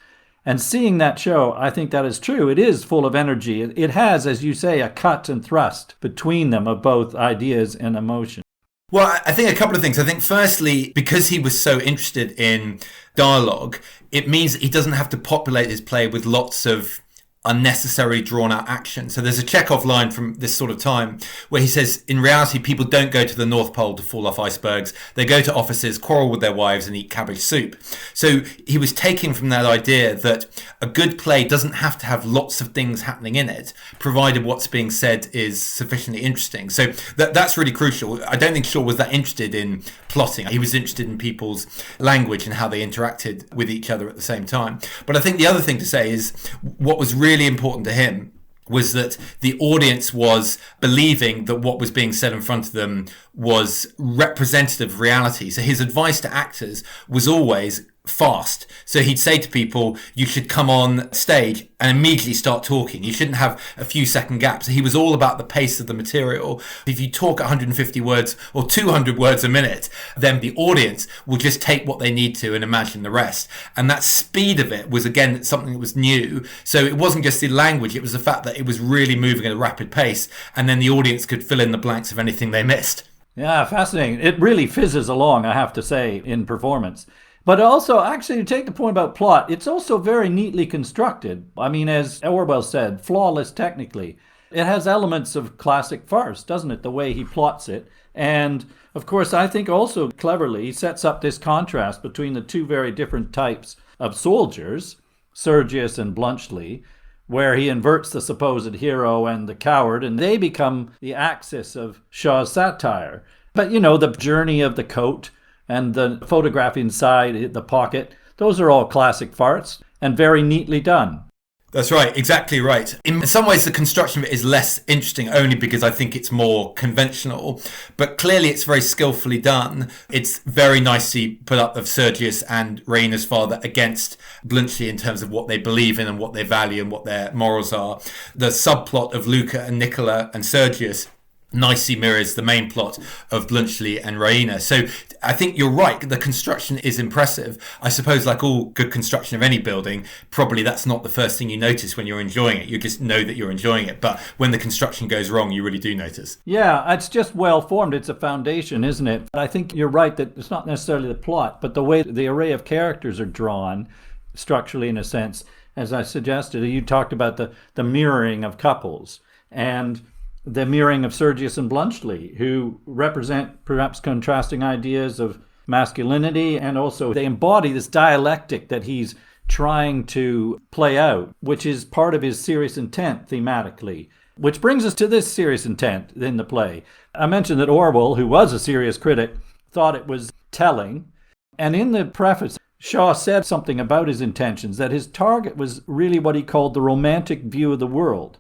And seeing that show, I think that is true. It is full of energy. It has, as you say, a cut and thrust between them of both ideas and emotion. Well, I think a couple of things. I think firstly, because he was so interested in dialogue, it means that he doesn't have to populate his play with lots of unnecessarily drawn out action. So there's a Chekhov line from this sort of time where he says, in reality, people don't go to the North Pole to fall off icebergs. They go to offices, quarrel with their wives and eat cabbage soup. So he was taking from that idea that a good play doesn't have to have lots of things happening in it, provided what's being said is sufficiently interesting. So that's really crucial. I don't think Shaw was that interested in plotting. He was interested in people's language and how they interacted with each other at the same time. But I think the other thing to say is what was really important to him was that the audience was believing that what was being said in front of them was representative of reality. So his advice to actors was always fast. So he'd say to people, you should come on stage and immediately start talking. You shouldn't have a few second gaps. He was all about the pace of the material. If you talk 150 words or 200 words a minute, then the audience will just take what they need to and imagine the rest. And that speed of it was, again, something that was new. So it wasn't just the language, it was the fact that it was really moving at a rapid pace, and then the audience could fill in the blanks of anything they missed. Yeah, fascinating. It really fizzes along, I have to say, in performance. But also, actually, to take the point about plot, it's also very neatly constructed. I mean, as Orwell said, flawless technically. It has elements of classic farce, doesn't it, the way he plots it? And, of course, I think also cleverly he sets up this contrast between the two very different types of soldiers, Sergius and Bluntschli, where he inverts the supposed hero and the coward, and they become the axis of Shaw's satire. But, you know, the journey of the coat and the photograph inside the pocket, those are all classic farts and very neatly done. That's right, exactly right. In some ways, the construction of it is less interesting only because I think it's more conventional, but clearly it's very skillfully done. It's very nicely put up of Sergius and Raina's father against Bluntschli in terms of what they believe in and what they value and what their morals are. The subplot of Luca and Nicola and Sergius nicely mirrors the main plot of Bluntschli and Raina. So I think you're right. The construction is impressive. I suppose, like all good construction of any building, probably that's not the first thing you notice when you're enjoying it. You just know that you're enjoying it. But when the construction goes wrong, you really do notice. Yeah, it's just well formed. It's a foundation, isn't it? I think you're right that it's not necessarily the plot, but the way the array of characters are drawn structurally, in a sense, as I suggested. You talked about the mirroring of couples and the mirroring of Sergius and Bluntschli, who represent perhaps contrasting ideas of masculinity, and also they embody this dialectic that he's trying to play out, which is part of his serious intent thematically. Which brings us to this serious intent in the play. I mentioned that Orwell, who was a serious critic, thought it was telling. And in the preface, Shaw said something about his intentions, that his target was really what he called the romantic view of the world.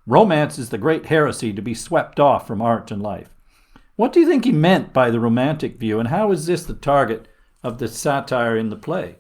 Romance is the great heresy to be swept off from art and life. What do you think he meant by the romantic view, and how is this the target of the satire in the play?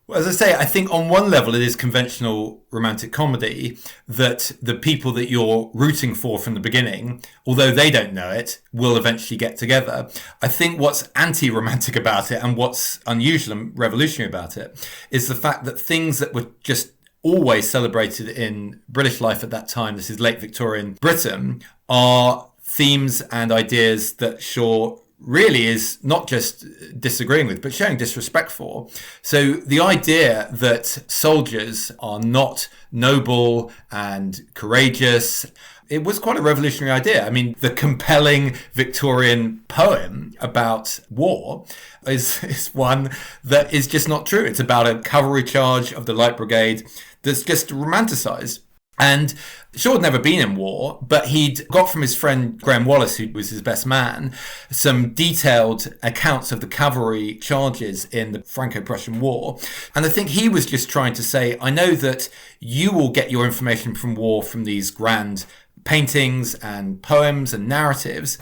Well, as I say, I think on one level it is conventional romantic comedy that the people that you're rooting for from the beginning, although they don't know it, will eventually get together. I think what's anti-romantic about it and what's unusual and revolutionary about it is the fact that things that were just always celebrated in British life at that time, this is late Victorian Britain, are themes and ideas that Shaw really is not just disagreeing with, but showing disrespect for. So the idea that soldiers are not noble and courageous, it was quite a revolutionary idea. I mean, the compelling Victorian poem about war is one that is just not true. It's about a cavalry charge of the Light Brigade that's just romanticized. And Shaw had never been in war, but he'd got from his friend Graham Wallace, who was his best man, some detailed accounts of the cavalry charges in the Franco-Prussian War. And I think he was just trying to say, I know that you will get your information from war from these grand paintings and poems and narratives.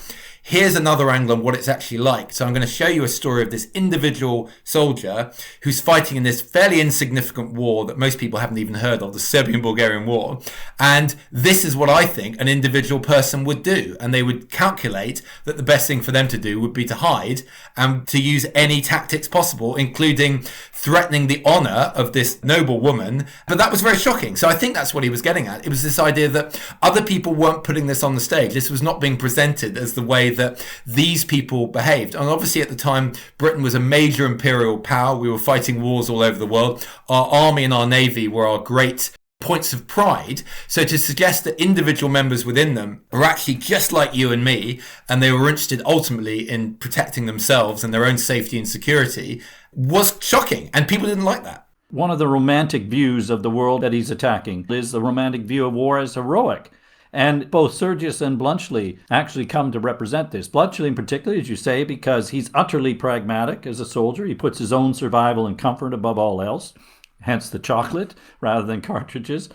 Here's another angle on what it's actually like. So I'm going to show you a story of this individual soldier who's fighting in this fairly insignificant war that most people haven't even heard of, the Serbian-Bulgarian War. And this is what I think an individual person would do. And they would calculate that the best thing for them to do would be to hide and to use any tactics possible, including threatening the honor of this noble woman. But that was very shocking. So I think that's what he was getting at. It was this idea that other people weren't putting this on the stage. This was not being presented as the way that these people behaved. And obviously at the time, Britain was a major imperial power. We were fighting wars all over the world. Our army and our navy were our great points of pride. So to suggest that individual members within them were actually just like you and me, and they were interested ultimately in protecting themselves and their own safety and security, was shocking. And people didn't like that. One of the romantic views of the world that he's attacking is the romantic view of war as heroic. And both Sergius and Bluntschli actually come to represent this. Bluntschli in particular, as you say, because he's utterly pragmatic as a soldier. He puts his own survival and comfort above all else, hence the chocolate rather than cartridges.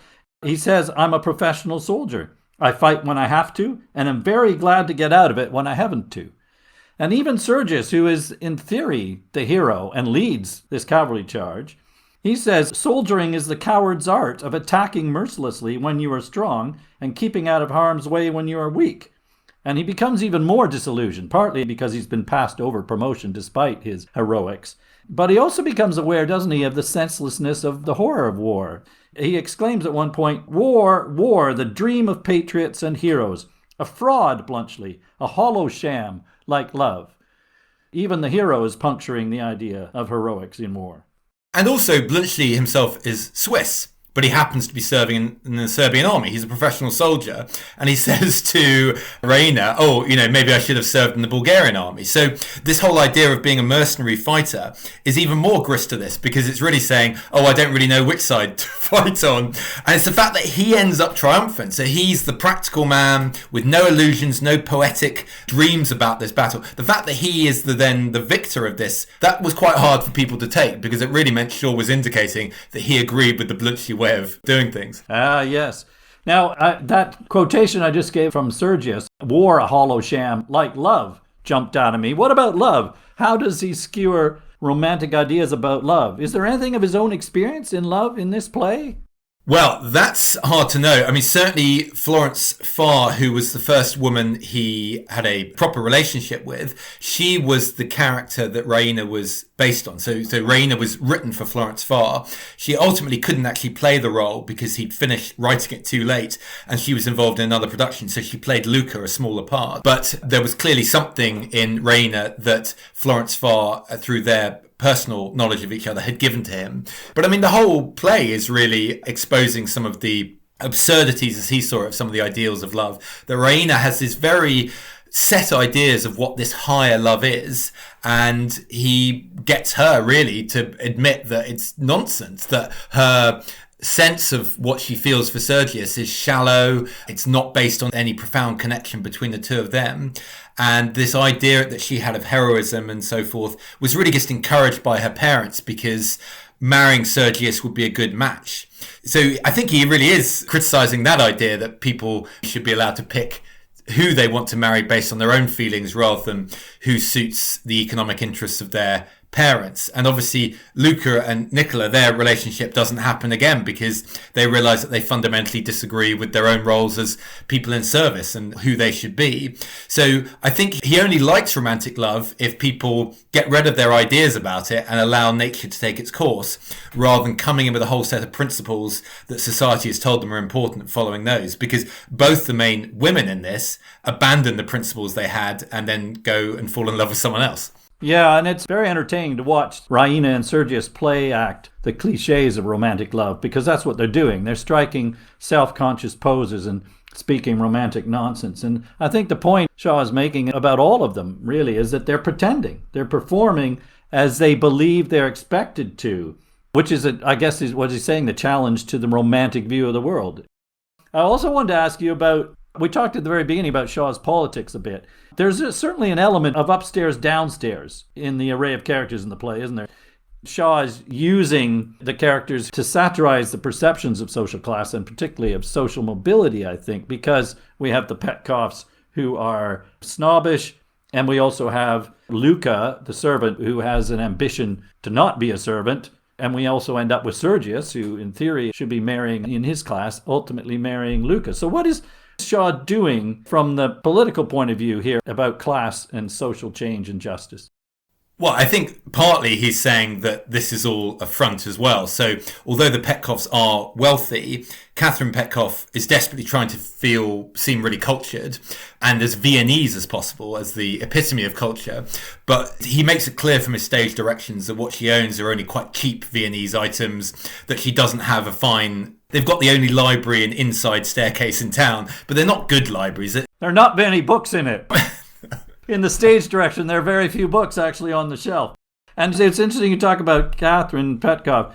He says, I'm a professional soldier. I fight when I have to, and I'm very glad to get out of it when I haven't to. And even Sergius, who is in theory the hero and leads this cavalry charge, he says, soldiering is the coward's art of attacking mercilessly when you are strong and keeping out of harm's way when you are weak. And he becomes even more disillusioned, partly because he's been passed over promotion despite his heroics. But he also becomes aware, doesn't he, of the senselessness of the horror of war. He exclaims at one point, war, war, the dream of patriots and heroes. A fraud, Bluntschli, a hollow sham, like love. Even the hero is puncturing the idea of heroics in war. And also, Bluntschli himself is Swiss, but he happens to be serving in the Serbian army. He's a professional soldier. And he says to Raina, oh, maybe I should have served in the Bulgarian army. So this whole idea of being a mercenary fighter is even more grist to this, because it's really saying, oh, I don't really know which side to fight on. And it's the fact that he ends up triumphant. So he's the practical man with no illusions, no poetic dreams about this battle. The fact that he is then the victor of this, that was quite hard for people to take, because it really meant Shaw was indicating that he agreed with the Bluntschli way way of doing things. Ah, yes. Now, that quotation I just gave from Sergius, "wore a hollow sham like love," jumped out at me. What about love? How does he skewer romantic ideas about love? Is there anything of his own experience in love in this play? Well, that's hard to know. I mean, certainly Florence Farr, who was the first woman he had a proper relationship with, she was the character that Raina was based on. So Raina was written for Florence Farr. She ultimately couldn't actually play the role because he'd finished writing it too late and she was involved in another production. So she played Luca, a smaller part. But there was clearly something in Raina that Florence Farr, through their personal knowledge of each other, had given to him. But I mean, the whole play is really exposing some of the absurdities, as he saw it, of some of the ideals of love. That Raina has this very set ideas of what this higher love is, and he gets her really to admit that it's nonsense, that her sense of what she feels for Sergius is shallow. It's not based on any profound connection between the two of them. And this idea that she had of heroism and so forth was really just encouraged by her parents because marrying Sergius would be a good match. So I think he really is criticizing that idea that people should be allowed to pick who they want to marry based on their own feelings rather than who suits the economic interests of their parents. And obviously Luca and Nicola, their relationship doesn't happen again because they realize that they fundamentally disagree with their own roles as people in service and who they should be. So I think he only likes romantic love if people get rid of their ideas about it and allow nature to take its course, rather than coming in with a whole set of principles that society has told them are important and following those. Because both the main women in this abandon the principles they had and then go and fall in love with someone else. Yeah, and it's very entertaining to watch Raina and Sergius play act the cliches of romantic love, because that's what they're doing. They're striking self-conscious poses and speaking romantic nonsense. And I think the point Shaw is making about all of them really is that they're pretending. They're performing as they believe they're expected to, which is, I guess, is what he's saying, the challenge to the romantic view of the world. I also wanted to ask you about, we talked at the very beginning about Shaw's politics a bit. There's certainly an element of upstairs, downstairs in the array of characters in the play, isn't there? Shaw is using the characters to satirize the perceptions of social class and particularly of social mobility, I think, because we have the Petkoffs who are snobbish, and we also have Luca, the servant, who has an ambition to not be a servant. And we also end up with Sergius, who in theory should be marrying in his class, ultimately marrying Luca. So what is Shaw doing from the political point of view here about class and social change and justice? Well, I think partly he's saying that this is all a front as well. So although the Petkoffs are wealthy, Catherine Petkoff is desperately trying to seem really cultured and as Viennese as possible, as the epitome of culture. But he makes it clear from his stage directions that what she owns are only quite cheap Viennese items, that she doesn't have they've got the only library and inside staircase in town, but they're not good libraries. There are not many books in it. In the stage direction, there are very few books actually on the shelf. And it's interesting you talk about Catherine Petkoff.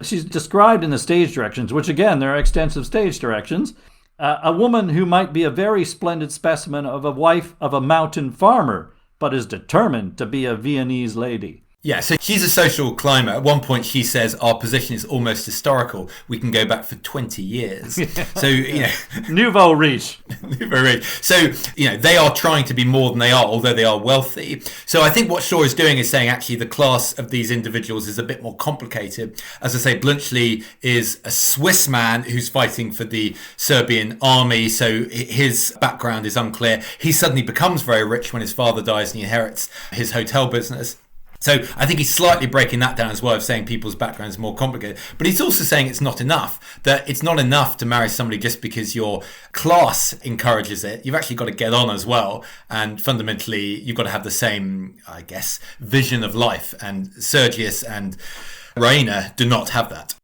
She's described in the stage directions, which again, there are extensive stage directions, a woman who might be a very splendid specimen of a wife of a mountain farmer, but is determined to be a Viennese lady. Yeah, so she's a social climber. At one point she says our position is almost historical. We can go back for 20 years. So, Nouveau riche. Nouveau riche. So, they are trying to be more than they are, although they are wealthy. So I think what Shaw is doing is saying actually the class of these individuals is a bit more complicated. As I say, Blunchley is a Swiss man who's fighting for the Serbian army, so his background is unclear. He suddenly becomes very rich when his father dies and he inherits his hotel business. So I think he's slightly breaking that down as well, of saying people's backgrounds are more complicated. But he's also saying it's not enough, that it's not enough to marry somebody just because your class encourages it. You've actually got to get on as well. And fundamentally, you've got to have the same, I guess, vision of life. And Sergius and Raina do not have that.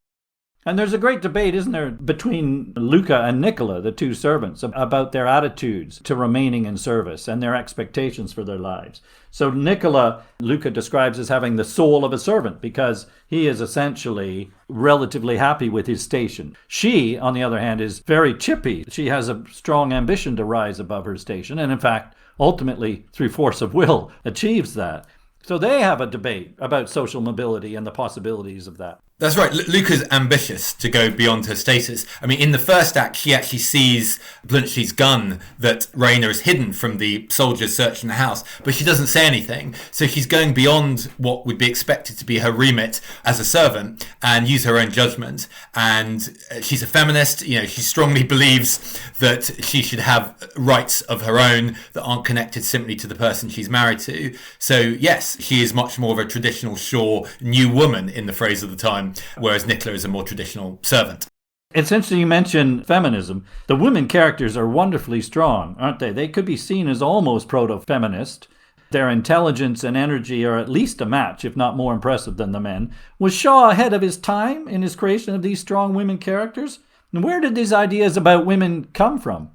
And there's a great debate, isn't there, between Luca and Nicola, the two servants, about their attitudes to remaining in service and their expectations for their lives. So Luca describes as having the soul of a servant because he is essentially relatively happy with his station. She, on the other hand, is very chippy. She has a strong ambition to rise above her station and, in fact, ultimately, through force of will, achieves that. So they have a debate about social mobility and the possibilities of that. That's right. Luca's ambitious to go beyond her status. I mean, in the first act, she actually sees Bluntschli's gun that Raina has hidden from the soldiers searching the house, but she doesn't say anything. So she's going beyond what would be expected to be her remit as a servant and use her own judgment. And she's a feminist. You know, she strongly believes that she should have rights of her own that aren't connected simply to the person she's married to. So yes, she is much more of a traditional Shaw new woman in the phrase of the time, whereas Nicola is a more traditional servant. It's interesting you mention feminism. The women characters are wonderfully strong, aren't they? They could be seen as almost proto-feminist. Their intelligence and energy are at least a match, if not more impressive than the men. Was Shaw ahead of his time in his creation of these strong women characters? And where did these ideas about women come from?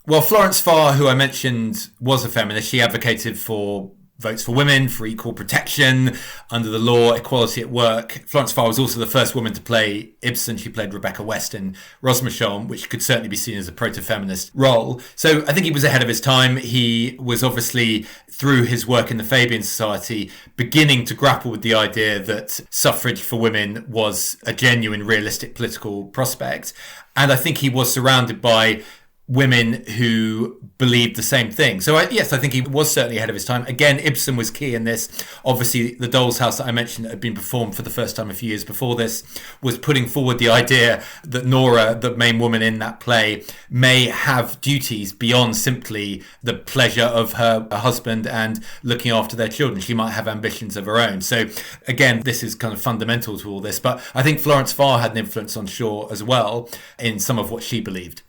Well, Florence Farr, who I mentioned, was a feminist. She advocated for votes for women, for equal protection under the law, equality at work. Florence Farr was also the first woman to play Ibsen. She played Rebecca West in Rosmersholm, which could certainly be seen as a proto-feminist role. So I think he was ahead of his time. He was obviously, through his work in the Fabian Society, beginning to grapple with the idea that suffrage for women was a genuine, realistic political prospect. And I think he was surrounded by women who believed the same thing. So yes, I think he was certainly ahead of his time. Again, Ibsen was key in this. Obviously, The Doll's House that I mentioned that had been performed for the first time a few years before this was putting forward the idea that Nora, the main woman in that play, may have duties beyond simply the pleasure of her husband and looking after their children. She might have ambitions of her own. So again, this is kind of fundamental to all this. But I think Florence Farr had an influence on Shaw as well in some of what she believed.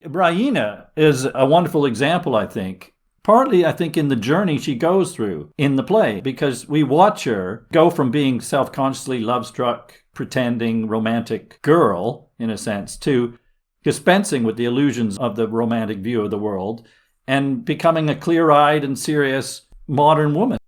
Raina is a wonderful example, I think. Partly, I think, in the journey she goes through in the play, because we watch her go from being self-consciously love-struck, pretending romantic girl, in a sense, to dispensing with the illusions of the romantic view of the world and becoming a clear-eyed and serious modern woman.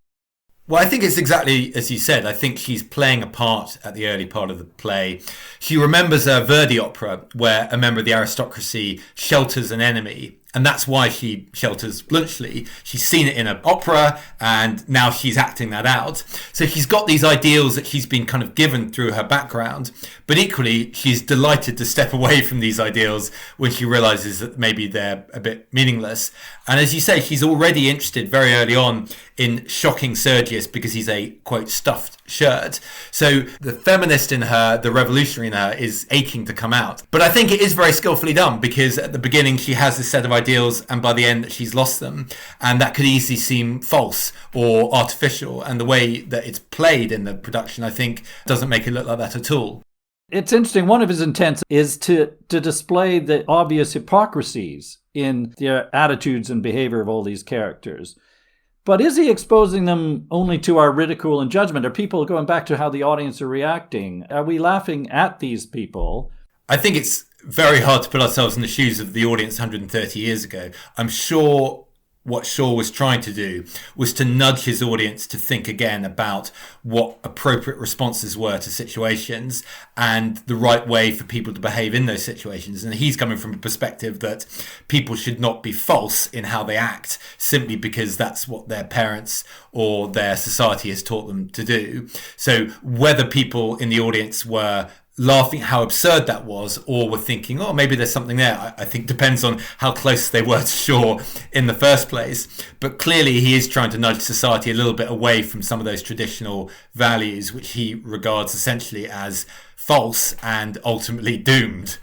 Well, I think it's exactly as you said. I think she's playing a part at the early part of the play. She remembers a Verdi opera where a member of the aristocracy shelters an enemy. And that's why she shelters Bluntschli. She's seen it in an opera and now she's acting that out. So she's got these ideals that she's been kind of given through her background. But equally, she's delighted to step away from these ideals when she realizes that maybe they're a bit meaningless. And as you say, she's already interested very early on in shocking Sergius because he's a, quote, stuffed shirt. So the feminist in her, the revolutionary in her, is aching to come out. But I think it is very skillfully done because at the beginning she has this set of ideals and by the end she's lost them. And that could easily seem false or artificial. And the way that it's played in the production, I think, doesn't make it look like that at all. It's interesting. One of his intents is to display the obvious hypocrisies in the attitudes and behavior of all these characters. But is he exposing them only to our ridicule and judgment? Are people going back to how the audience are reacting? Are we laughing at these people? I think it's very hard to put ourselves in the shoes of the audience 130 years ago. I'm sure what Shaw was trying to do was to nudge his audience to think again about what appropriate responses were to situations and the right way for people to behave in those situations. And he's coming from a perspective that people should not be false in how they act simply because that's what their parents or their society has taught them to do. So whether people in the audience were laughing how absurd that was or were thinking, oh, maybe there's something there, I think depends on how close they were to Shaw in the first place. But clearly he is trying to nudge society a little bit away from some of those traditional values which he regards essentially as false and ultimately doomed.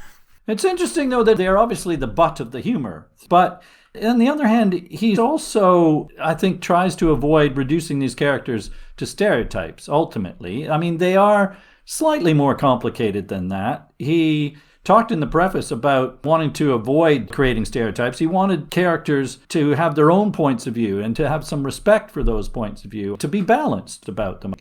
It's interesting, though, that they're obviously the butt of the humor. But on the other hand, he also, I think, tries to avoid reducing these characters to stereotypes, ultimately. I mean, they are slightly more complicated than that. He talked in the preface about wanting to avoid creating stereotypes. He wanted characters to have their own points of view and to have some respect for those points of view, to be balanced about them.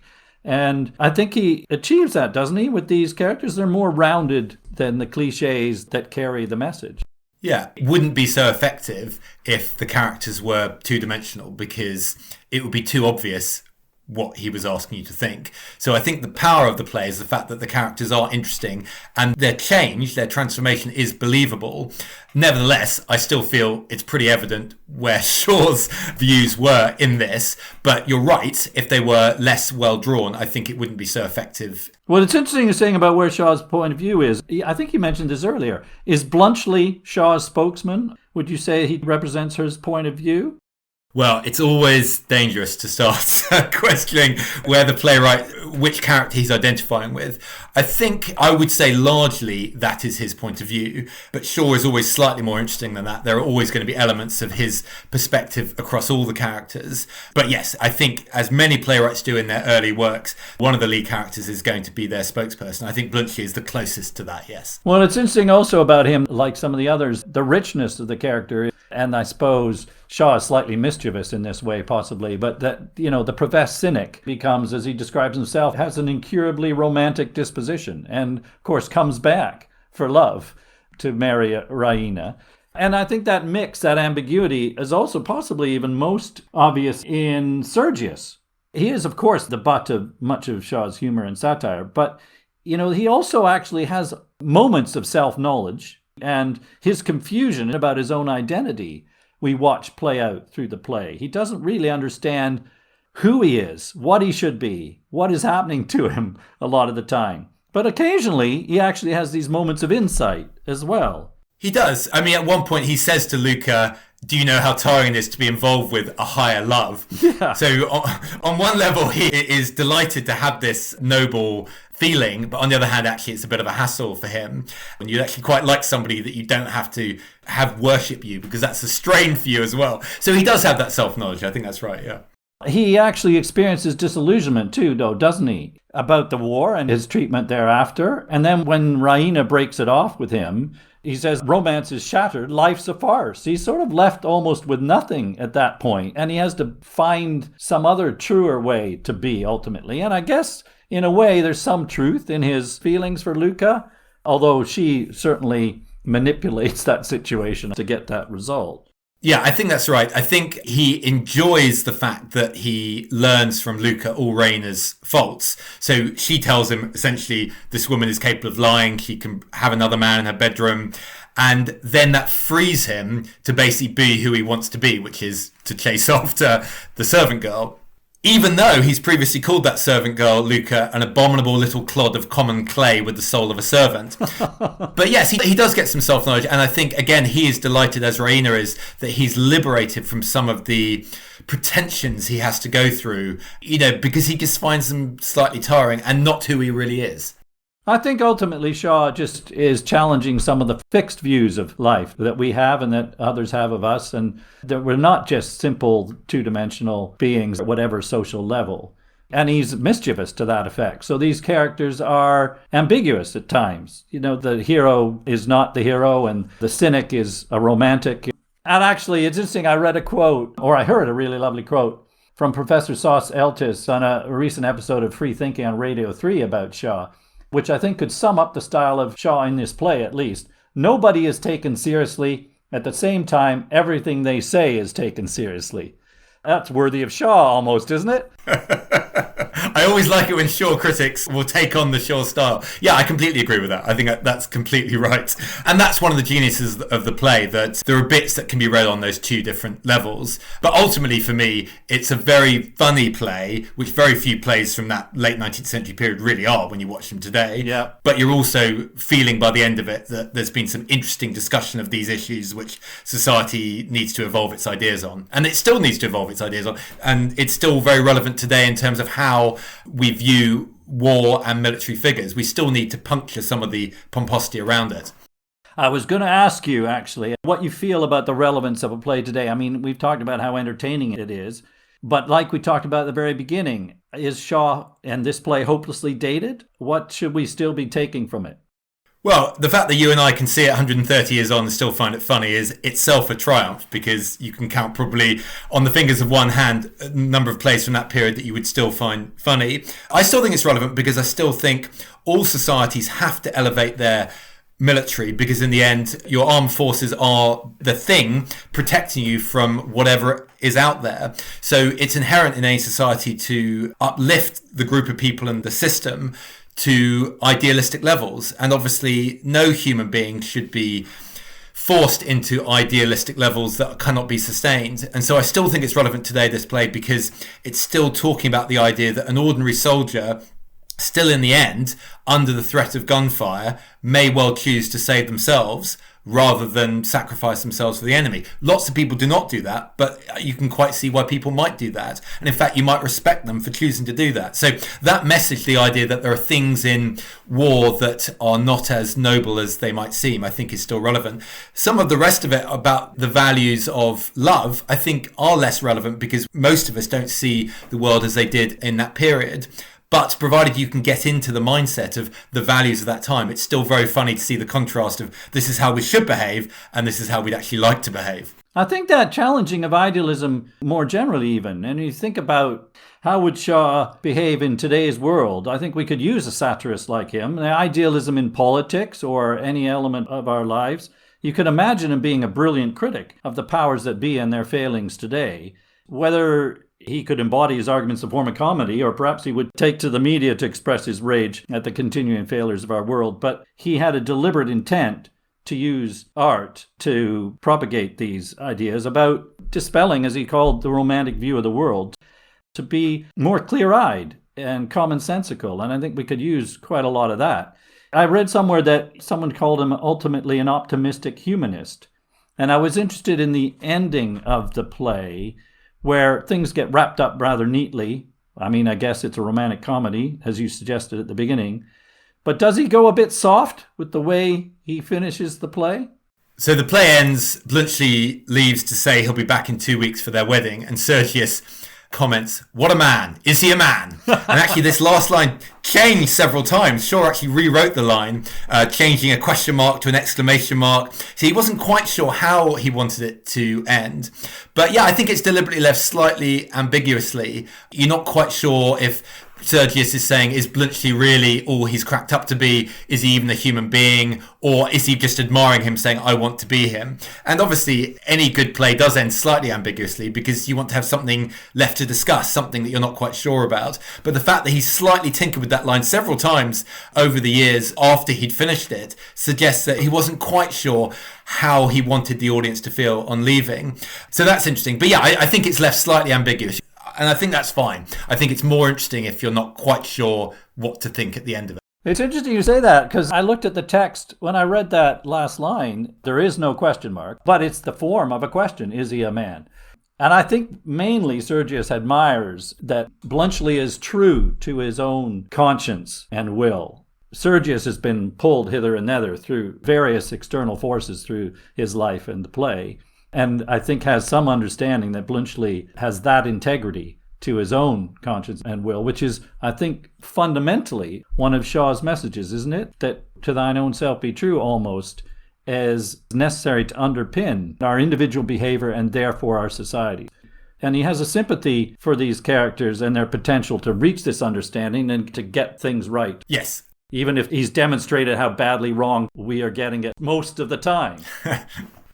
And I think he achieves that, doesn't he, with these characters? They're more rounded than the cliches that carry the message. Yeah, it wouldn't be so effective if the characters were two-dimensional because it would be too obvious what he was asking you to think. So I think the power of the play is the fact that the characters are interesting and their change, their transformation is believable. Nevertheless, I still feel it's pretty evident where Shaw's views were in this. But you're right, if they were less well drawn, I think it wouldn't be so effective. Well, it's interesting you're saying about where Shaw's point of view is. I think you mentioned this earlier. Is Blunchley Shaw's spokesman? Would you say he represents her point of view? Well, it's always dangerous to start questioning where the playwright, which character he's identifying with. I think I would say largely that is his point of view, but Shaw is always slightly more interesting than that. There are always going to be elements of his perspective across all the characters. But yes, I think as many playwrights do in their early works, one of the lead characters is going to be their spokesperson. I think Blunchley is the closest to that, yes. Well, it's interesting also about him, like some of the others, the richness of the character. And I suppose Shaw is slightly mischievous in this way, possibly, but that, the professed cynic becomes, as he describes himself, has an incurably romantic disposition and, of course, comes back for love to marry Raina. And I think that mix, that ambiguity, is also possibly even most obvious in Sergius. He is, of course, the butt of much of Shaw's humor and satire, but, he also actually has moments of self-knowledge. And his confusion about his own identity, we watch play out through the play. He doesn't really understand who he is, what he should be, what is happening to him a lot of the time. But occasionally, he actually has these moments of insight as well. He does. I mean, at one point he says to Luca, do you know how tiring it is to be involved with a higher love? Yeah. So on one level, he is delighted to have this noble feeling, but on the other hand, actually, it's a bit of a hassle for him. And you actually quite like somebody that you don't have to have worship you, because that's a strain for you as well. So he does have that self-knowledge. I think that's right, yeah. He actually experiences disillusionment too, though, doesn't he? About the war and his treatment thereafter. And then when Raina breaks it off with him, he says, romance is shattered, life's a farce. He's sort of left almost with nothing at that point, and he has to find some other truer way to be ultimately. And I guess, in a way, there's some truth in his feelings for Luca, although she certainly manipulates that situation to get that result. Yeah, I think that's right. I think he enjoys the fact that he learns from Luca all Raina's faults. So she tells him, essentially, this woman is capable of lying. She can have another man in her bedroom. And then that frees him to basically be who he wants to be, which is to chase after the servant girl. Even though he's previously called that servant girl, Luca, an abominable little clod of common clay with the soul of a servant. But yes, he does get some self-knowledge. And I think, again, he is delighted, as Raina is, that he's liberated from some of the pretensions he has to go through, because he just finds them slightly tiring and not who he really is. I think ultimately Shaw just is challenging some of the fixed views of life that we have and that others have of us, and that we're not just simple two-dimensional beings at whatever social level. And he's mischievous to that effect. So these characters are ambiguous at times. The hero is not the hero, and the cynic is a romantic. And actually, it's interesting, I read a quote, or I heard a really lovely quote from Professor Sauce Eltis on a recent episode of Free Thinking on Radio 3 about Shaw, which I think could sum up the style of Shaw in this play at least. Nobody is taken seriously. At the same time, everything they say is taken seriously. That's worthy of Shaw almost, isn't it? I always like it when Shaw critics will take on the Shaw style. Yeah, I completely agree with that. I think that's completely right. And that's one of the geniuses of the play, that there are bits that can be read on those two different levels. But ultimately, for me, it's a very funny play, which very few plays from that late 19th century period really are when you watch them today. Yeah. But you're also feeling by the end of it that there's been some interesting discussion of these issues which society needs to evolve its ideas on. And it still needs to evolve its ideas on. And it's still very relevant today in terms of how we view war and military figures. We still need to puncture some of the pomposity around it. I was going to ask you, actually, what you feel about the relevance of a play today. I mean, we've talked about how entertaining it is, but like we talked about at the very beginning, is Shaw and this play hopelessly dated? What should we still be taking from it? Well, the fact that you and I can see it 130 years on and still find it funny is itself a triumph, because you can count probably on the fingers of one hand a number of plays from that period that you would still find funny. I still think it's relevant because I still think all societies have to elevate their military, because in the end, your armed forces are the thing protecting you from whatever is out there. So it's inherent in any society to uplift the group of people in the system to idealistic levels. And obviously, no human being should be forced into idealistic levels that cannot be sustained. And so I still think it's relevant today, this play, because it's still talking about the idea that an ordinary soldier, still in the end, under the threat of gunfire, may well choose to save themselves rather than sacrifice themselves for the enemy. Lots of people do not do that, but you can quite see why people might do that. And in fact, you might respect them for choosing to do that. So that message, the idea that there are things in war that are not as noble as they might seem, I think is still relevant. Some of the rest of it about the values of love, I think are less relevant because most of us don't see the world as they did in that period. But provided you can get into the mindset of the values of that time, it's still very funny to see the contrast of this is how we should behave and this is how we'd actually like to behave. I think that challenging of idealism more generally even, and you think about how would Shaw behave in today's world, I think we could use a satirist like him. The idealism in politics or any element of our lives, you could imagine him being a brilliant critic of the powers that be and their failings today. Whether he could embody his arguments in form of comedy, or perhaps he would take to the media to express his rage at the continuing failures of our world. But he had a deliberate intent to use art to propagate these ideas about dispelling, as he called the romantic view of the world, to be more clear-eyed and commonsensical. And I think we could use quite a lot of that. I read somewhere that someone called him ultimately an optimistic humanist. And I was interested in the ending of the play, where things get wrapped up rather neatly. I mean, I guess it's a romantic comedy, as you suggested at the beginning. But does he go a bit soft with the way he finishes the play? So the play ends, Bluntschli leaves to say he'll be back in 2 weeks for their wedding, and Sergius comments, "What a man! Is he a man?" And actually this last line changed several times. Shaw actually rewrote the line, changing a question mark to an exclamation mark. So he wasn't quite sure how he wanted it to end. But yeah, I think it's deliberately left slightly ambiguously. You're not quite sure if Sergius is saying, is Bluntschli really all he's cracked up to be? Is he even a human being? Or is he just admiring him, saying, I want to be him? And obviously, any good play does end slightly ambiguously because you want to have something left to discuss, something that you're not quite sure about. But the fact that he slightly tinkered with that line several times over the years after he'd finished it suggests that he wasn't quite sure how he wanted the audience to feel on leaving. So that's interesting. But yeah, I think it's left slightly ambiguous. And I think that's fine. I think it's more interesting if you're not quite sure what to think at the end of it. It's interesting you say that, because I looked at the text. When I read that last line, there is no question mark, but it's the form of a question. Is he a man? And I think mainly Sergius admires that Bluntschli is true to his own conscience and will. Sergius has been pulled hither and thither through various external forces through his life and the play. And I think has some understanding that Bluntschli has that integrity to his own conscience and will, which is, I think, fundamentally one of Shaw's messages, isn't it? That to thine own self be true almost as necessary to underpin our individual behavior and therefore our society. And he has a sympathy for these characters and their potential to reach this understanding and to get things right. Yes. Even if he's demonstrated how badly wrong we are getting it most of the time.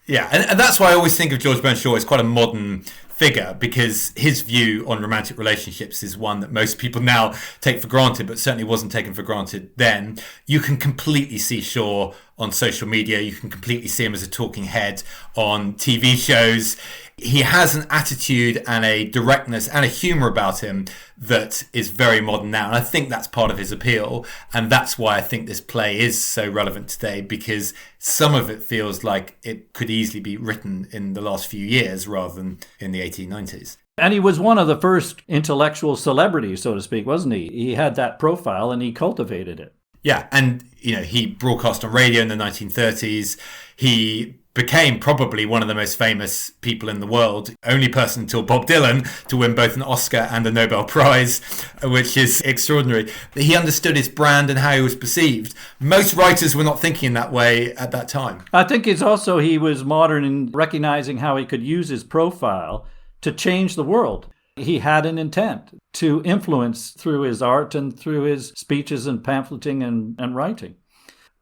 Yeah, and that's why I always think of George Bernard Shaw as quite a modern figure, because his view on romantic relationships is one that most people now take for granted, but certainly wasn't taken for granted then. You can completely see Shaw on social media. You can completely see him as a talking head on TV shows. He has an attitude and a directness and a humour about him that is very modern now. And I think that's part of his appeal. And that's why I think this play is so relevant today, because some of it feels like it could easily be written in the last few years rather than in the 1890s. And he was one of the first intellectual celebrities, so to speak, wasn't he? He had that profile and he cultivated it. Yeah, and he broadcast on radio in the 1930s. He became probably one of the most famous people in the world, only person until Bob Dylan to win both an Oscar and a Nobel Prize, which is extraordinary. He understood his brand and how he was perceived. Most writers were not thinking in that way at that time. I think it's also he was modern in recognizing how he could use his profile to change the world. He had an intent to influence through his art and through his speeches and pamphleting and writing.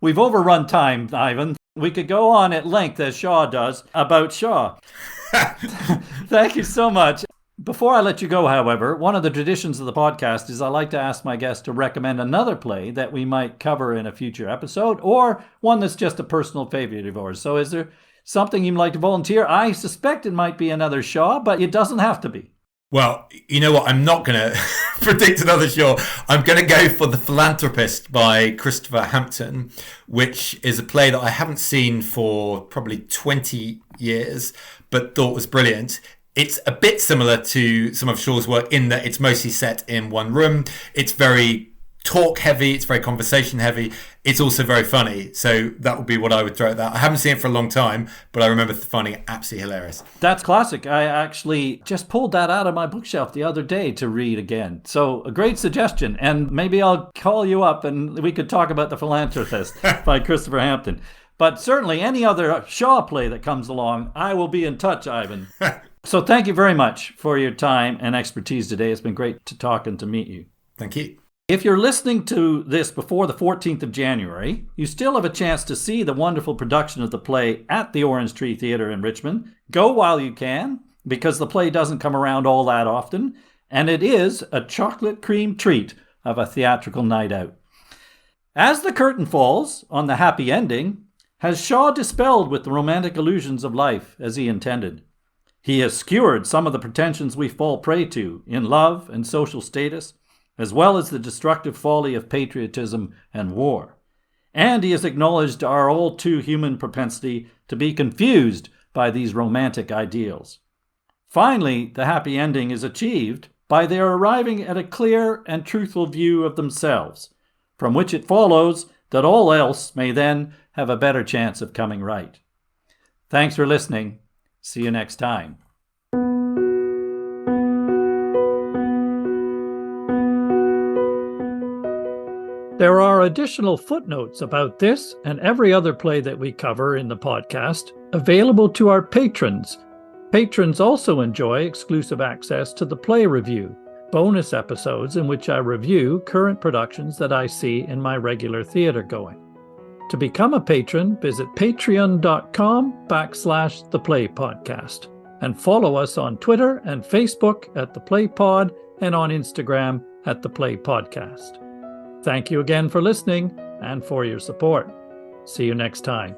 We've overrun time, Ivan. We could go on at length, as Shaw does, about Shaw. Thank you so much. Before I let you go, however, one of the traditions of the podcast is I like to ask my guests to recommend another play that we might cover in a future episode, or one that's just a personal favorite of yours. So is there something you'd like to volunteer? I suspect it might be another Shaw, but it doesn't have to be. Well, you know what? I'm not going to predict another Shaw. I'm going to go for The Philanthropist by Christopher Hampton, which is a play that I haven't seen for probably 20 years, but thought was brilliant. It's a bit similar to some of Shaw's work in that it's mostly set in one room. It's very talk heavy. It's very conversation heavy. It's also very funny. So that would be what I would throw at that. I haven't seen it for a long time, but I remember finding it absolutely hilarious. That's classic. I actually just pulled that out of my bookshelf the other day to read again. So a great suggestion. And maybe I'll call you up and we could talk about The Philanthropist by Christopher Hampton. But certainly any other Shaw play that comes along, I will be in touch, Ivan. So thank you very much for your time and expertise today. It's been great to talk and to meet you. Thank you. If you're listening to this before the 14th of January, you still have a chance to see the wonderful production of the play at the Orange Tree Theatre in Richmond. Go while you can, because the play doesn't come around all that often, and it is a chocolate cream treat of a theatrical night out. As the curtain falls on the happy ending, has Shaw dispelled with the romantic illusions of life as he intended? He has skewered some of the pretensions we fall prey to in love and social status, as well as the destructive folly of patriotism and war. And he has acknowledged our all too human propensity to be confused by these romantic ideals. Finally, the happy ending is achieved by their arriving at a clear and truthful view of themselves, from which it follows that all else may then have a better chance of coming right. Thanks for listening. See you next time. There are additional footnotes about this and every other play that we cover in the podcast available to our patrons. Patrons also enjoy exclusive access to the play review, bonus episodes in which I review current productions that I see in my regular theater going. To become a patron, visit patreon.com/theplaypodcast and follow us on Twitter and Facebook at The Play Pod and on Instagram at The Play Podcast. Thank you again for listening and for your support. See you next time.